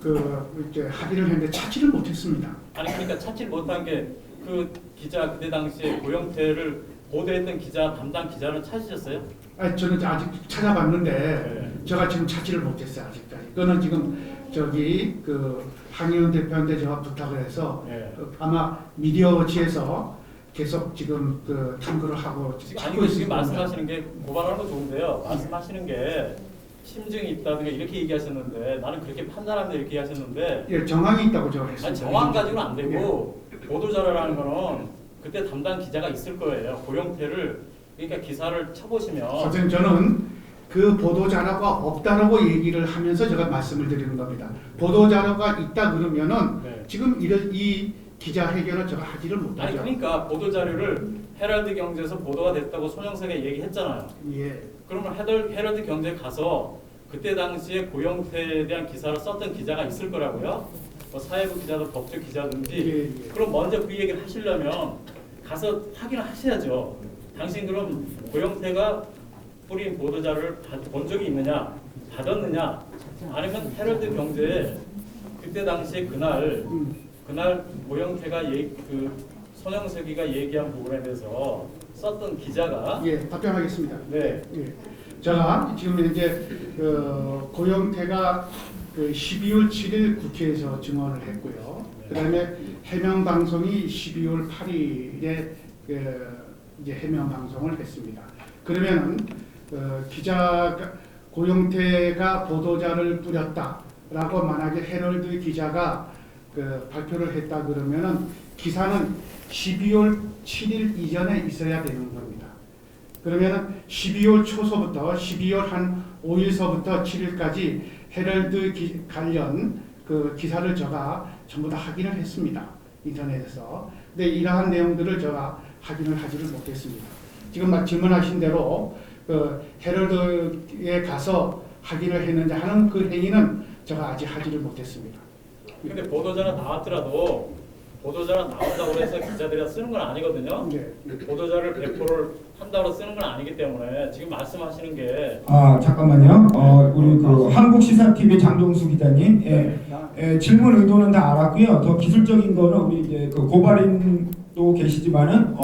이제 확인을 했는데 찾지를 못했습니다. 아니 그러니까 찾지를 못한 게 그 기자 그때 당시에 고영태를 보도했던 기자 담당 기자는 찾으셨어요? 아니, 저는 아직 찾아봤는데 네. 제가 지금 찾지를 못했어요 아직까지. 그거는 지금 저기 그 황의원 대표한테 제가 부탁을 해서 네. 아마 미디어워치에서 계속 지금 그 탐구를 하고 지금 찾고 아니고 지금 있습니다. 말씀하시는 게 고발하는 거 좋은데요. 말씀하시는 게 심증이 있다든가 이렇게 얘기하셨는데 나는 그렇게 판단한다 이렇게 얘기하셨는데 예, 정황이 있다고 제가 했습니다. 아니 정황 가지고는 안 되고 보도자료라는 거는 그때 담당 기자가 있을 거예요. 고영태를 그러니까 기사를 쳐보시면 선생님 저는 그 보도자료가 없다라고 얘기를 하면서 제가 말씀을 드리는 겁니다. 보도자료가 있다 그러면은 네. 지금 이 기자회견을 제가 하지를 못하죠. 아니 그러니까 보도자료를 헤럴드 경제에서 보도가 됐다고 손영석이 얘기했잖아요. 예. 그러면 헤럴드 경제에 가서 그때 당시에 고영태에 대한 기사를 썼던 기자가 있을 거라고요. 뭐 사회부 기자도 법조 기자든지. 예, 예. 그럼 먼저 그 얘기를 하시려면 가서 확인을 하셔야죠. 당신 그럼 고영태가 뿌린 보도자료를 본 적이 있느냐, 받았느냐, 아니면 헤럴드 경제에 그때 당시에 그날 고영태가 손영석이가 얘기한 부분에 대해서 썼던 기자가 예, 답변하겠습니다. 네. 예. 제가 지금 이제 고영태가 그 12월 7일 국회에서 증언을 했고요. 그다음에 해명 방송이 12월 8일에 이제 해명 방송을 했습니다. 그러면은 기자가 고영태가 보도자를 뿌렸다라고 만약에 헤럴드 기자가 발표를 했다 그러면은 기사는 12월 7일 이전에 있어야 되는 겁니다. 그러면은 12월 초서부터 12월 한 5일서부터 7일까지 헤럴드 관련 그 기사를 제가 전부 다 확인을 했습니다. 인터넷에서. 근데 이러한 내용들을 제가 확인을 하지를 못했습니다. 지금 질문하신 대로 헤럴드에 가서 확인을 했는지 하는 그 행위는 제가 아직 하지를 못했습니다. 근데 보도자가 나왔더라도 보도자가 나온다고 해서 기자들이 쓰는 건 아니거든요. 네. 보도자를 배포를 한다고 쓰는 건 아니기 때문에 지금 말씀하시는 게 잠깐만요. 우리 그 한국시사TV 장종수 기자님, 질문 의도는 다 알았고요. 더 기술적인 거는 우리 이제 그 고발인도 계시지만은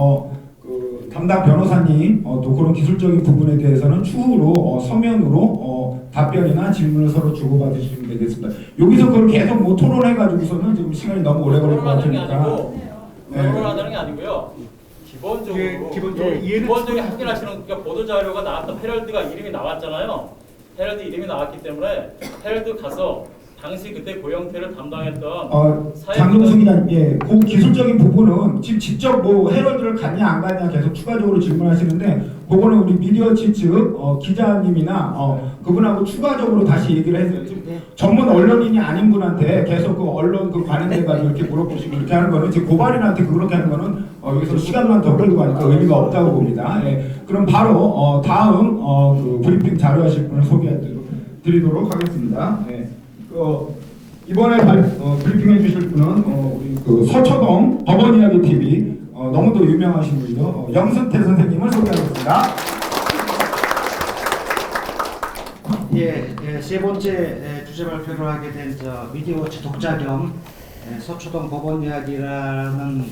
그 담당 변호사님 또 그런 기술적인 부분에 대해서는 추후로 서면으로 답변이나 질문을 서로 주고받으시면 되겠습니다. 여기서 그걸 계속 뭐 토론해가지고서는 지금 시간이 너무 오래 걸릴 것 같으니까. 토론하는 게 아니고요. 기본적으로 확인하시는 그러니까 보도 자료가 나왔던 헤럴드가 이름이 나왔잖아요. 헤럴드 이름이 나왔기 때문에 헤럴드 가서 당시 그때 고영태를 담당했던 장동수 기자님, 그 기술적인 부분은 지금 직접 뭐 헤럴드를 갔냐 안 갔냐 계속 추가적으로 질문하시는데 그거는 우리 미디어치 측 기자님이나 그분하고 추가적으로 다시 얘기를 해서 전문 언론인이 아닌 분한테 계속 그 언론 그 관련돼가지고 이렇게 물어보시고 이렇게 하는 거는 지금 고발인한테 그렇게 하는 거는 여기서 시간만 더 끌고 가니까 의미가 없다고 봅니다. 그럼 바로 다음 그 브리핑 자료하실 분을 소개해드리도록 하겠습니다. 이번에 브리핑해 주실 분은 우리 그 서초동 법원이야기 TV 너무도 유명하신 분이죠. 염승태 선생님을 소개하겠습니다. 세 번째 주제 발표를 하게 된 미디어워치 독자 겸 서초동 법원이야기라는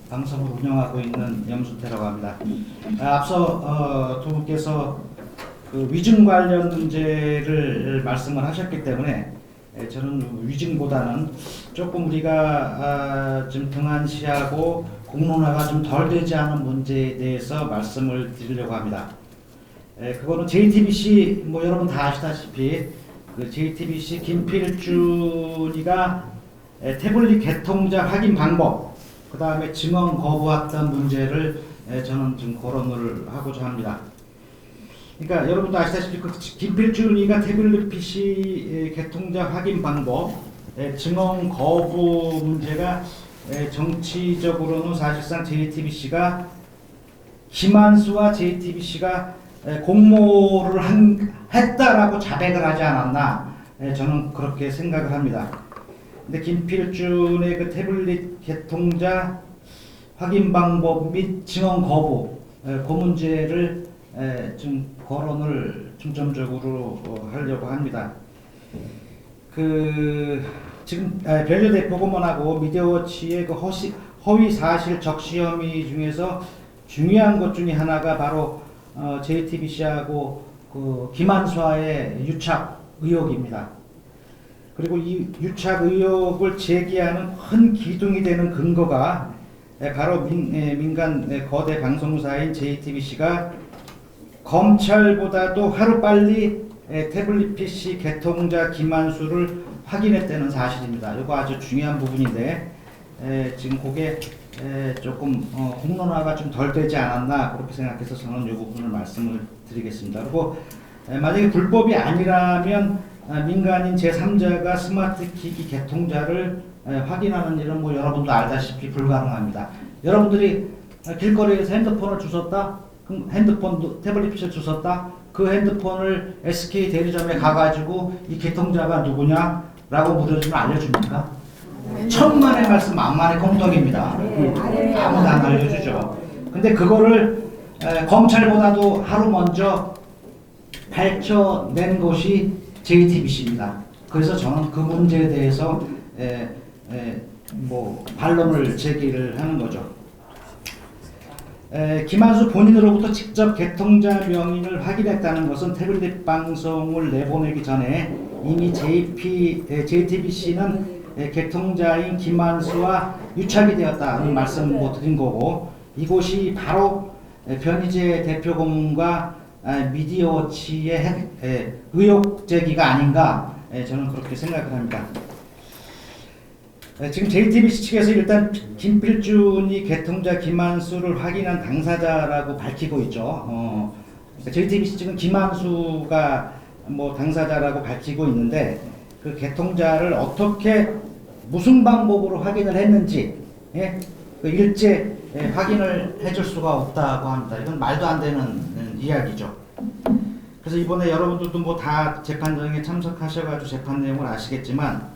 방송을 운영하고 있는 염승태라고 합니다. 앞서 두 분께서 그 위증 관련 문제를 말씀을 하셨기 때문에 저는 위증보다는 조금 우리가 좀 등한시하고 공론화가 좀 덜 되지 않은 문제에 대해서 말씀을 드리려고 합니다. 그거는 JTBC 뭐 여러분 다 아시다시피 그 JTBC 김필준이가 태블릿 개통자 확인 방법 그 다음에 증언 거부했던 문제를 저는 좀 거론을 하고자 합니다. 그러니까 여러분도 아시다시피 그 김필준이가 태블릿 PC 개통자 확인 방법, 증언 거부 문제가 정치적으로는 사실상 JTBC가 김한수와 JTBC가 공모를 했다라고 자백을 하지 않았나 저는 그렇게 생각을 합니다. 근데 김필준의 그 태블릿 개통자 확인 방법 및 증언 거부 그 문제를 좀 거론을 중점적으로 하려고 합니다. 그 지금 별려대 보고문하고 미디어워치의 그 허위 사실 적시 혐의 중에서 중요한 것 중에 하나가 바로 JTBC하고 그 김한수와의 유착 의혹입니다. 그리고 이 유착 의혹을 제기하는 큰 기둥이 되는 근거가 바로 민간 거대 방송사인 JTBC가 검찰보다도 하루빨리 태블릿 PC 개통자 김한수를 확인했다는 사실입니다. 이거 아주 중요한 부분인데 지금 그게 조금 공론화가 좀 덜 되지 않았나 그렇게 생각해서 저는 이 부분을 말씀을 드리겠습니다. 그리고 만약에 불법이 아니라면 민간인 제3자가 스마트 기기 개통자를 확인하는 일은 뭐 여러분도 알다시피 불가능합니다. 여러분들이 길거리에서 핸드폰을 주웠다? 그럼 핸드폰도 태블릿 PC를 주웠다? 그 핸드폰을 SK 대리점에 가가지고 이 개통자가 누구냐? 라고 물어주면 알려줍니까? 천만의 말씀 만만의 공덕입니다. 아무도 안 알려주죠. 근데 그거를 검찰보다도 하루 먼저 밝혀낸 것이 JTBC입니다. 그래서 저는 그 문제에 대해서 뭐 반론을 제기를 하는 거죠. 김한수 본인으로부터 직접 개통자 명의를 확인했다는 것은 태블릿 방송을 내보내기 전에 이미 JTBC는 개통자인 김만수와 유착이 되었다는 말씀 못 드린 거고, 이곳이 바로 변희재 대표 고문과 미디어워치의 의혹 제기가 아닌가, 저는 그렇게 생각을 합니다. 지금 JTBC 측에서 일단 김필준이 개통자 김만수를 확인한 당사자라고 밝히고 있죠. JTBC 측은 김만수가 뭐 당사자라고 밝히고 있는데, 그 개통자를 어떻게 무슨 방법으로 확인을 했는지 그 일제 확인을 해줄 수가 없다고 합니다. 이건 말도 안 되는 이야기죠. 그래서 이번에 여러분들도 뭐 다 재판정에 참석하셔가지고 재판 내용을 아시겠지만,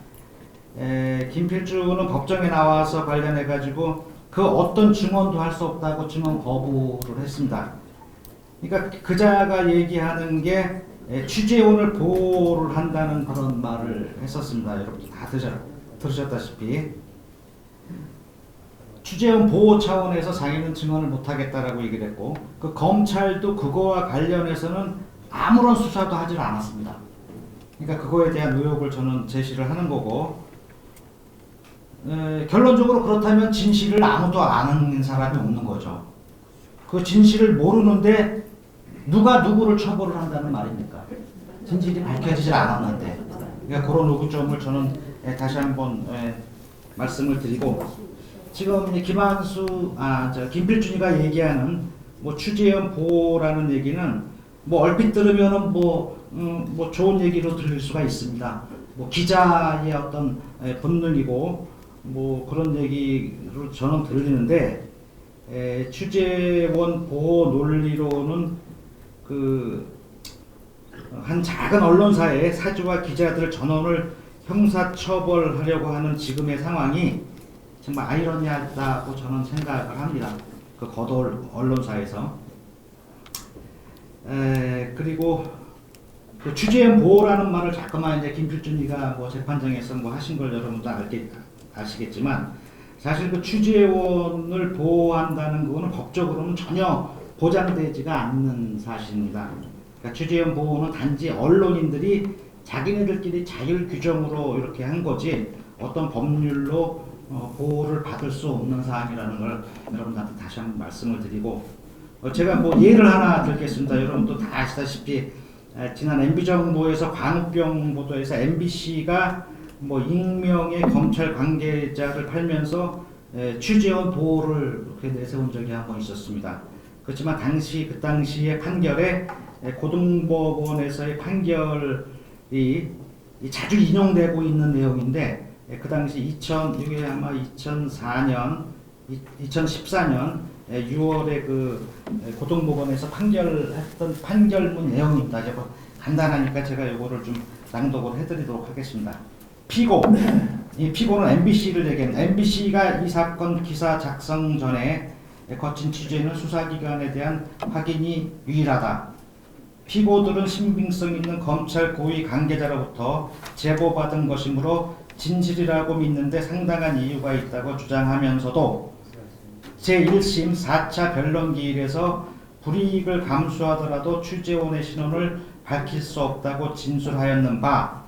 김필준은 법정에 나와서 관련해가지고 그 어떤 증언도 할 수 없다고 증언 거부를 했습니다. 그러니까 그자가 얘기하는 게 취재원을 보호를 한다는 그런 말을 했었습니다. 여러분들 다 들으셨다시피 취재원 보호 차원에서 자기는 증언을 못하겠다라고 얘기를 했고, 그 검찰도 그거와 관련해서는 아무런 수사도 하질 않았습니다. 그러니까 그거에 대한 의혹을 저는 제시를 하는 거고, 결론적으로 그렇다면 진실을 아무도 아는 사람이 없는 거죠. 그 진실을 모르는데 누가 누구를 처벌을 한다는 말입니까? 진실이 밝혀지질 않았는데. 그러니까 그런 의구점을 저는 다시 한번 말씀을 드리고, 지금 김필준이가 얘기하는 뭐 취재원 보호라는 얘기는 뭐 얼핏 들으면은 뭐 좋은 얘기로 들릴 수가 있습니다. 뭐 기자의 어떤 본능이고 뭐 그런 얘기로 저는 들리는데, 취재원 보호 논리로는 한 작은 언론사의 사주와 기자들 전원을 형사처벌하려고 하는 지금의 상황이 정말 아이러니하다고 저는 생각을 합니다. 그 거대 언론사에서. 그리고 그 취재원 보호라는 말을 자꾸만 이제 김필준이가 뭐 재판장에서 뭐 하신 걸 여러분도 아시겠지만, 사실 그 취재원을 보호한다는 그거는 법적으로는 전혀 보장되지가 않는 사실입니다. 그러니까 취재원 보호는 단지 언론인들이 자기네들끼리 자율 규정으로 이렇게 한 거지 어떤 법률로 보호를 받을 수 없는 사항이라는 걸 여러분들한테 다시 한번 말씀을 드리고, 제가 뭐 예를 하나 들겠습니다. 여러분도 다 아시다시피 지난 MB정부에서 광우병 보도에서 MBC가 뭐 익명의 검찰 관계자를 팔면서 취재원 보호를 그렇게 내세운 적이 한 번 있었습니다. 그렇지만 그 당시의 판결에 고등법원에서의 판결이 자주 인용되고 있는 내용인데, 그 당시 이게 아마 2014년 6월에 그 고등법원에서 판결했던 판결문 내용입니다. 제가 간단하니까 제가 이거를 좀 낭독을 해드리도록 하겠습니다. 이 피고는 MBC를 얘기합니다. MBC가 이 사건 기사 작성 전에 거친 취재는 수사기관에 대한 확인이 유일하다. 피고들은 신빙성 있는 검찰 고위 관계자로부터 제보받은 것이므로 진실이라고 믿는데 상당한 이유가 있다고 주장하면서도 제1심 4차 변론기일에서 불이익을 감수하더라도 취재원의 신원을 밝힐 수 없다고 진술하였는 바,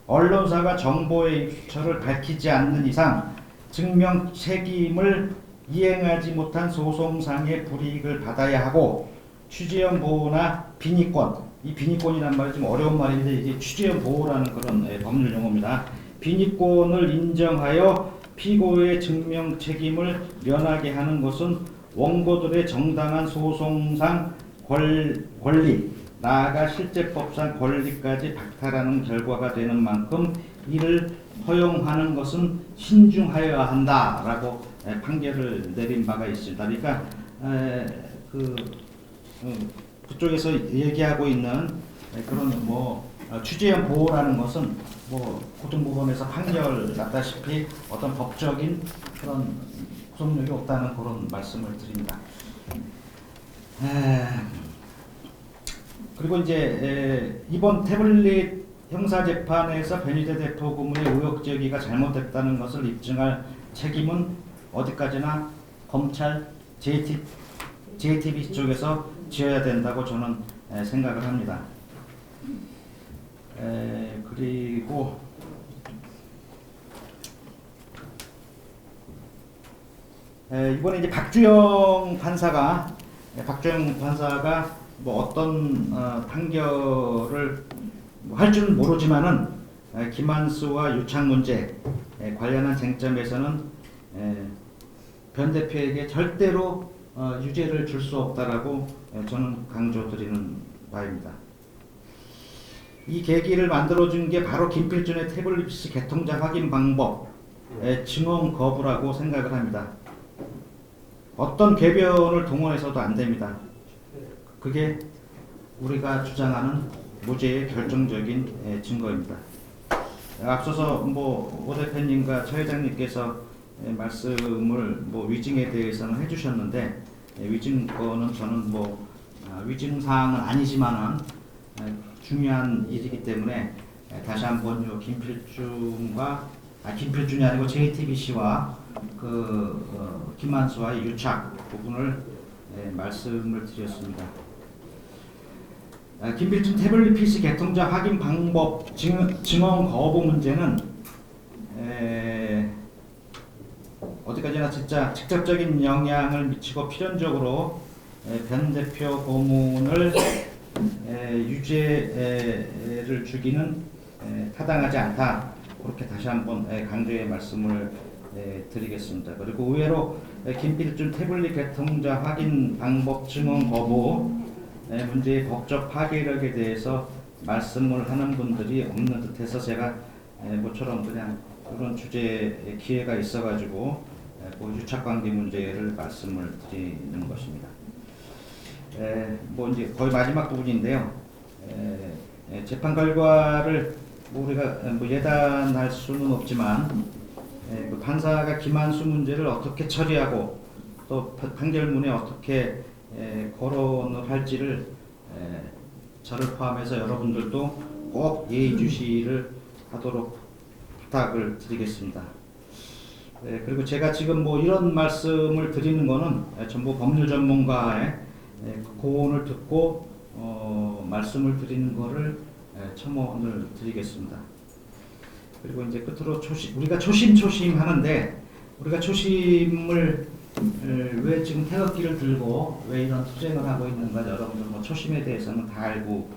언론사가 정보의 입수처를 밝히지 않는 이상 증명 책임을 이행하지 못한 소송상의 불이익을 받아야 하고, 취재원 보호나 비니권, 이 비니권이란 말이 좀 어려운 말인데 이게 취재원 보호라는 그런 법률 용어입니다. 비니권을 인정하여 피고의 증명 책임을 면하게 하는 것은 원고들의 정당한 소송상 권리, 나아가 실제법상 권리까지 박탈하는 결과가 되는 만큼 이를 허용하는 것은 신중하여야 한다라고 판결을 내린 바가 있습니다. 그러니까 그쪽에서 얘기하고 있는 그런 뭐 취재원 보호라는 것은 뭐 고등법원에서 판결 났다시피 어떤 법적인 그런 구속력이 없다는 그런 말씀을 드립니다. 그리고 이제 이번 태블릿 형사재판에서 변희재 대표 고문의 의혹 제기가 잘못됐다는 것을 입증할 책임은 어디까지나 검찰 JTBC 쪽에서 지어야 된다고 저는 생각을 합니다. 그리고 이번에 이제 박주영 판사가 뭐 어떤 판결을 할 줄은 모르지만은 김한수와 유착 문제 관련한 쟁점에서는 변 대표에게 절대로 유죄를 줄 수 없다라고 저는 강조드리는 바입니다. 이 계기를 만들어준 게 바로 김필준의 태블릿 PC 개통자 확인 방법 증언 거부라고 생각을 합니다. 어떤 궤변을 동원해서도 안 됩니다. 그게 우리가 주장하는 무죄의 결정적인 증거입니다. 앞서서 오 대표님과 처 회장님께서 말씀을 위증에 대해서는 해주셨는데 위증 거는 저는 위증 사항은 아니지만은 중요한 일이기 때문에 다시 한번 요 김필준이 아니고 JTBC와 김만수와의 유착 부분을 말씀을 드렸습니다. 김필준 태블릿 PC 개통자 확인 방법 증언 거부 문제는 어디까지나 진짜 직접적인 영향을 미치고 필연적으로 변 대표 고문을 유죄를 주기는 타당하지 않다. 그렇게 다시 한번 강조의 말씀을 드리겠습니다. 그리고 의외로 김필준 태블릿 개통자 확인 방법 증언 거부 문제의 법적 파괴력에 대해서 말씀을 하는 분들이 없는 듯해서 제가 모처럼 그냥 그런 주제에 기회가 있어가지고 유착관계 문제를 말씀을 드리는 것입니다. 이제 거의 마지막 부분인데요. 재판 결과를 우리가 예단할 수는 없지만 판사가 김한수 문제를 어떻게 처리하고 또 판결문에 어떻게 거론을 할지를 저를 포함해서 여러분들도 꼭 예의주시를 하도록 부탁을 드리겠습니다. 그리고 제가 지금 이런 말씀을 드리는 거는 전부 법률 전문가의 고언을 듣고 말씀을 드리는 거를 첨언을 드리겠습니다. 그리고 이제 끝으로 우리가 초심 하는데 우리가 초심을 왜 지금 태극기를 들고 왜 이런 투쟁을 하고 있는가 여러분들 초심에 대해서는 다 알고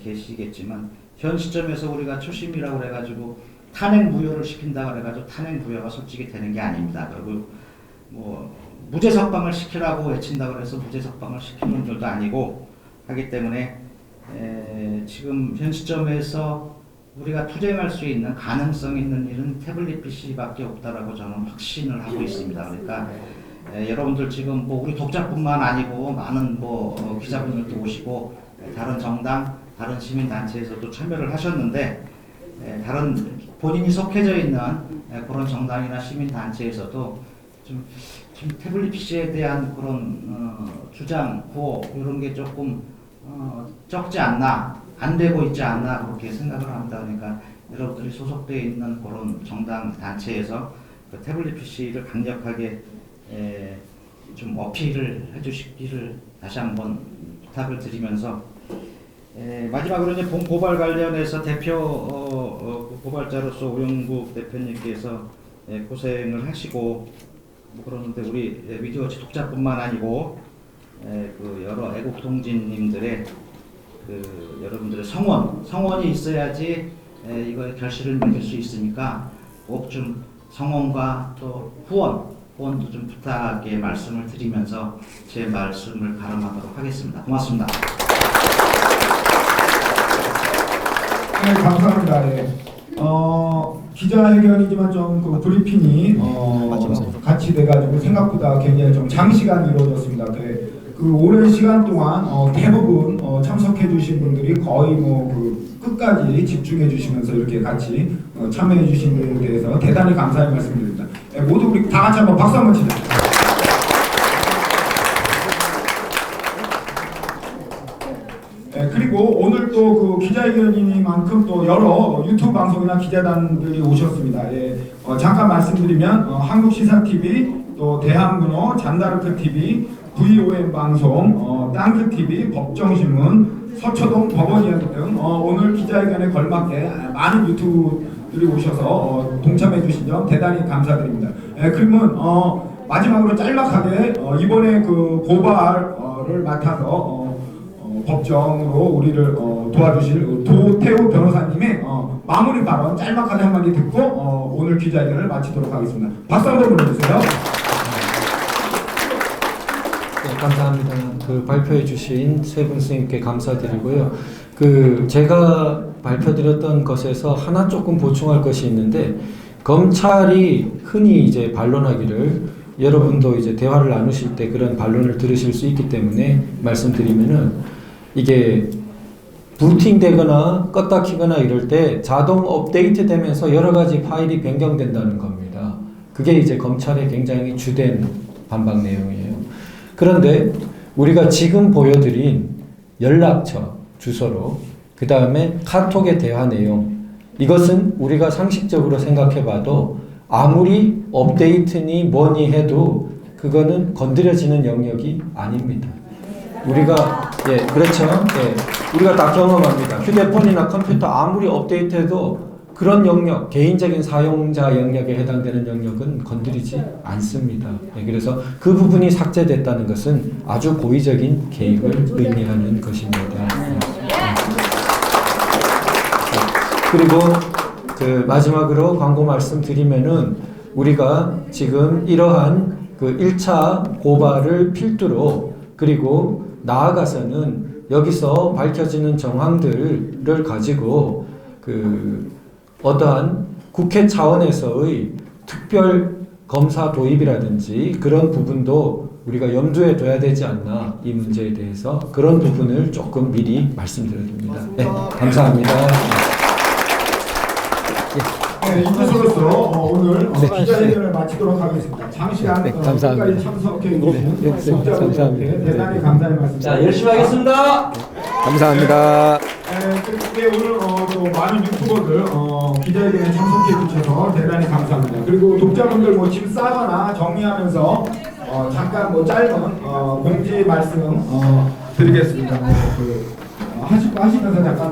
계시겠지만 현 시점에서 우리가 초심이라고 그래가지고 탄핵 무효를 시킨다 그래가지고 탄핵 무효가 솔직히 되는 게 아닙니다. 그리고 무죄 석방을 시키라고 외친다 그래서 무죄 석방을 시키는 분들도 아니고 하기 때문에 지금 현 시점에서 우리가 투쟁할 수 있는 가능성 있는 일은 태블릿 PC밖에 없다라고 저는 확신을 하고 있습니다. 그러니까 여러분들 지금 우리 독자뿐만 아니고 많은 기자분들도 오시고 다른 정당, 다른 시민단체에서도 참여를 하셨는데 다른 본인이 속해져 있는 그런 정당이나 시민단체에서도 좀 태블릿 PC에 대한 그런 주장, 구호 이런 게 조금 적지 않나, 안 되고 있지 않나 그렇게 생각을 합니다. 그러니까 여러분들이 소속되어 있는 그런 정당 단체에서 그 태블릿 PC를 강력하게 좀 어필을 해주시기를 다시 한번 부탁을 드리면서 마지막으로 이제 본 고발 관련해서 대표 고발자로서 오영국 대표님께서 고생을 하시고 그러는데 우리 미디어워치 독자뿐만 아니고 여러 애국 동지님들의 여러분들의 성원이 있어야지 이거의 결실을 맺을 수 있으니까 꼭 좀 성원과 또 후원도 좀 부탁의 말씀을 드리면서 제 말씀을 가름하도록 하겠습니다. 고맙습니다. 네, 감사합니다. 기자회견이지만 좀 그 브리핑이 같이 돼가지고 생각보다 굉장히 좀 장시간 이루어졌습니다. 그 오랜 시간 동안 대부분 참석해주신 분들이 거의 끝까지 집중해주시면서 이렇게 같이 참여해주신 분에 대해서 대단히 감사의 말씀드립니다. 모두 우리 다 같이 한번 박수 한번 치자. 그리고 오늘 또 그 기자회견이니만큼 또 여러 유튜브 방송이나 기자단들이 오셨습니다. 잠깐 말씀드리면 한국시사TV, 또 대한문어, 잔다르크TV, VOM 방송, 땅크TV, 법정신문, 서초동 법원위원 등 오늘 기자회견에 걸맞게 많은 유튜브들이 오셔서 동참해 주신 점 대단히 감사드립니다. 그러면 마지막으로 짤막하게 이번에 그 고발을 맡아서 법정으로 우리를 도와주실 도태우 변호사님의 마무리 발언 짤막하게 한마디 듣고 오늘 기자회견을 마치도록 하겠습니다. 박수 한번 보내주세요. 네, 감사합니다. 그 발표해 주신 세 분 스님께 감사드리고요. 제가 발표드렸던 것에서 하나 조금 보충할 것이 있는데, 검찰이 흔히 이제 반론하기를, 여러분도 이제 대화를 나누실 때 그런 반론을 들으실 수 있기 때문에 말씀드리면은, 이게 부팅되거나 껐다 키거나 이럴 때 자동 업데이트 되면서 여러 가지 파일이 변경된다는 겁니다. 그게 이제 검찰의 굉장히 주된 반박 내용이에요. 그런데 우리가 지금 보여드린 연락처 주소로, 그 다음에 카톡의 대화 내용, 이것은 우리가 상식적으로 생각해봐도 아무리 업데이트니 뭐니 해도 그거는 건드려지는 영역이 아닙니다. 우리가 그렇죠. 우리가 다 경험합니다. 휴대폰이나 컴퓨터 아무리 업데이트해도 그런 영역, 개인적인 사용자 영역에 해당되는 영역은 건드리지 않습니다. 그래서 그 부분이 삭제됐다는 것은 아주 고의적인 개입을 의미하는 것입니다. 그리고 마지막으로 광고 말씀드리면은, 우리가 지금 이러한 1차 고발을 필두로, 그리고 나아가서는 여기서 밝혀지는 정황들을 가지고 어떠한 국회 차원에서의 특별 검사 도입이라든지 그런 부분도 우리가 염두에 둬야 되지 않나, 이 문제에 대해서 그런 부분을 조금 미리 말씀드립니다. 네, 감사합니다. 이것으로서 오늘 기자회견을 마치도록 하겠습니다. 장시간 끝까지 참석해 주신 독자분들께 대단히 감사의 말씀. 자, 열심히 하겠습니다. 감사합니다. 그리고 오늘 또 많은 유튜버들 기자회견에 참석해 주셔서 대단히 감사합니다. 그리고 독자분들 짐 싸거나 정리하면서 잠깐 짧은 공지 말씀 드리겠습니다. 하시면서 잠깐.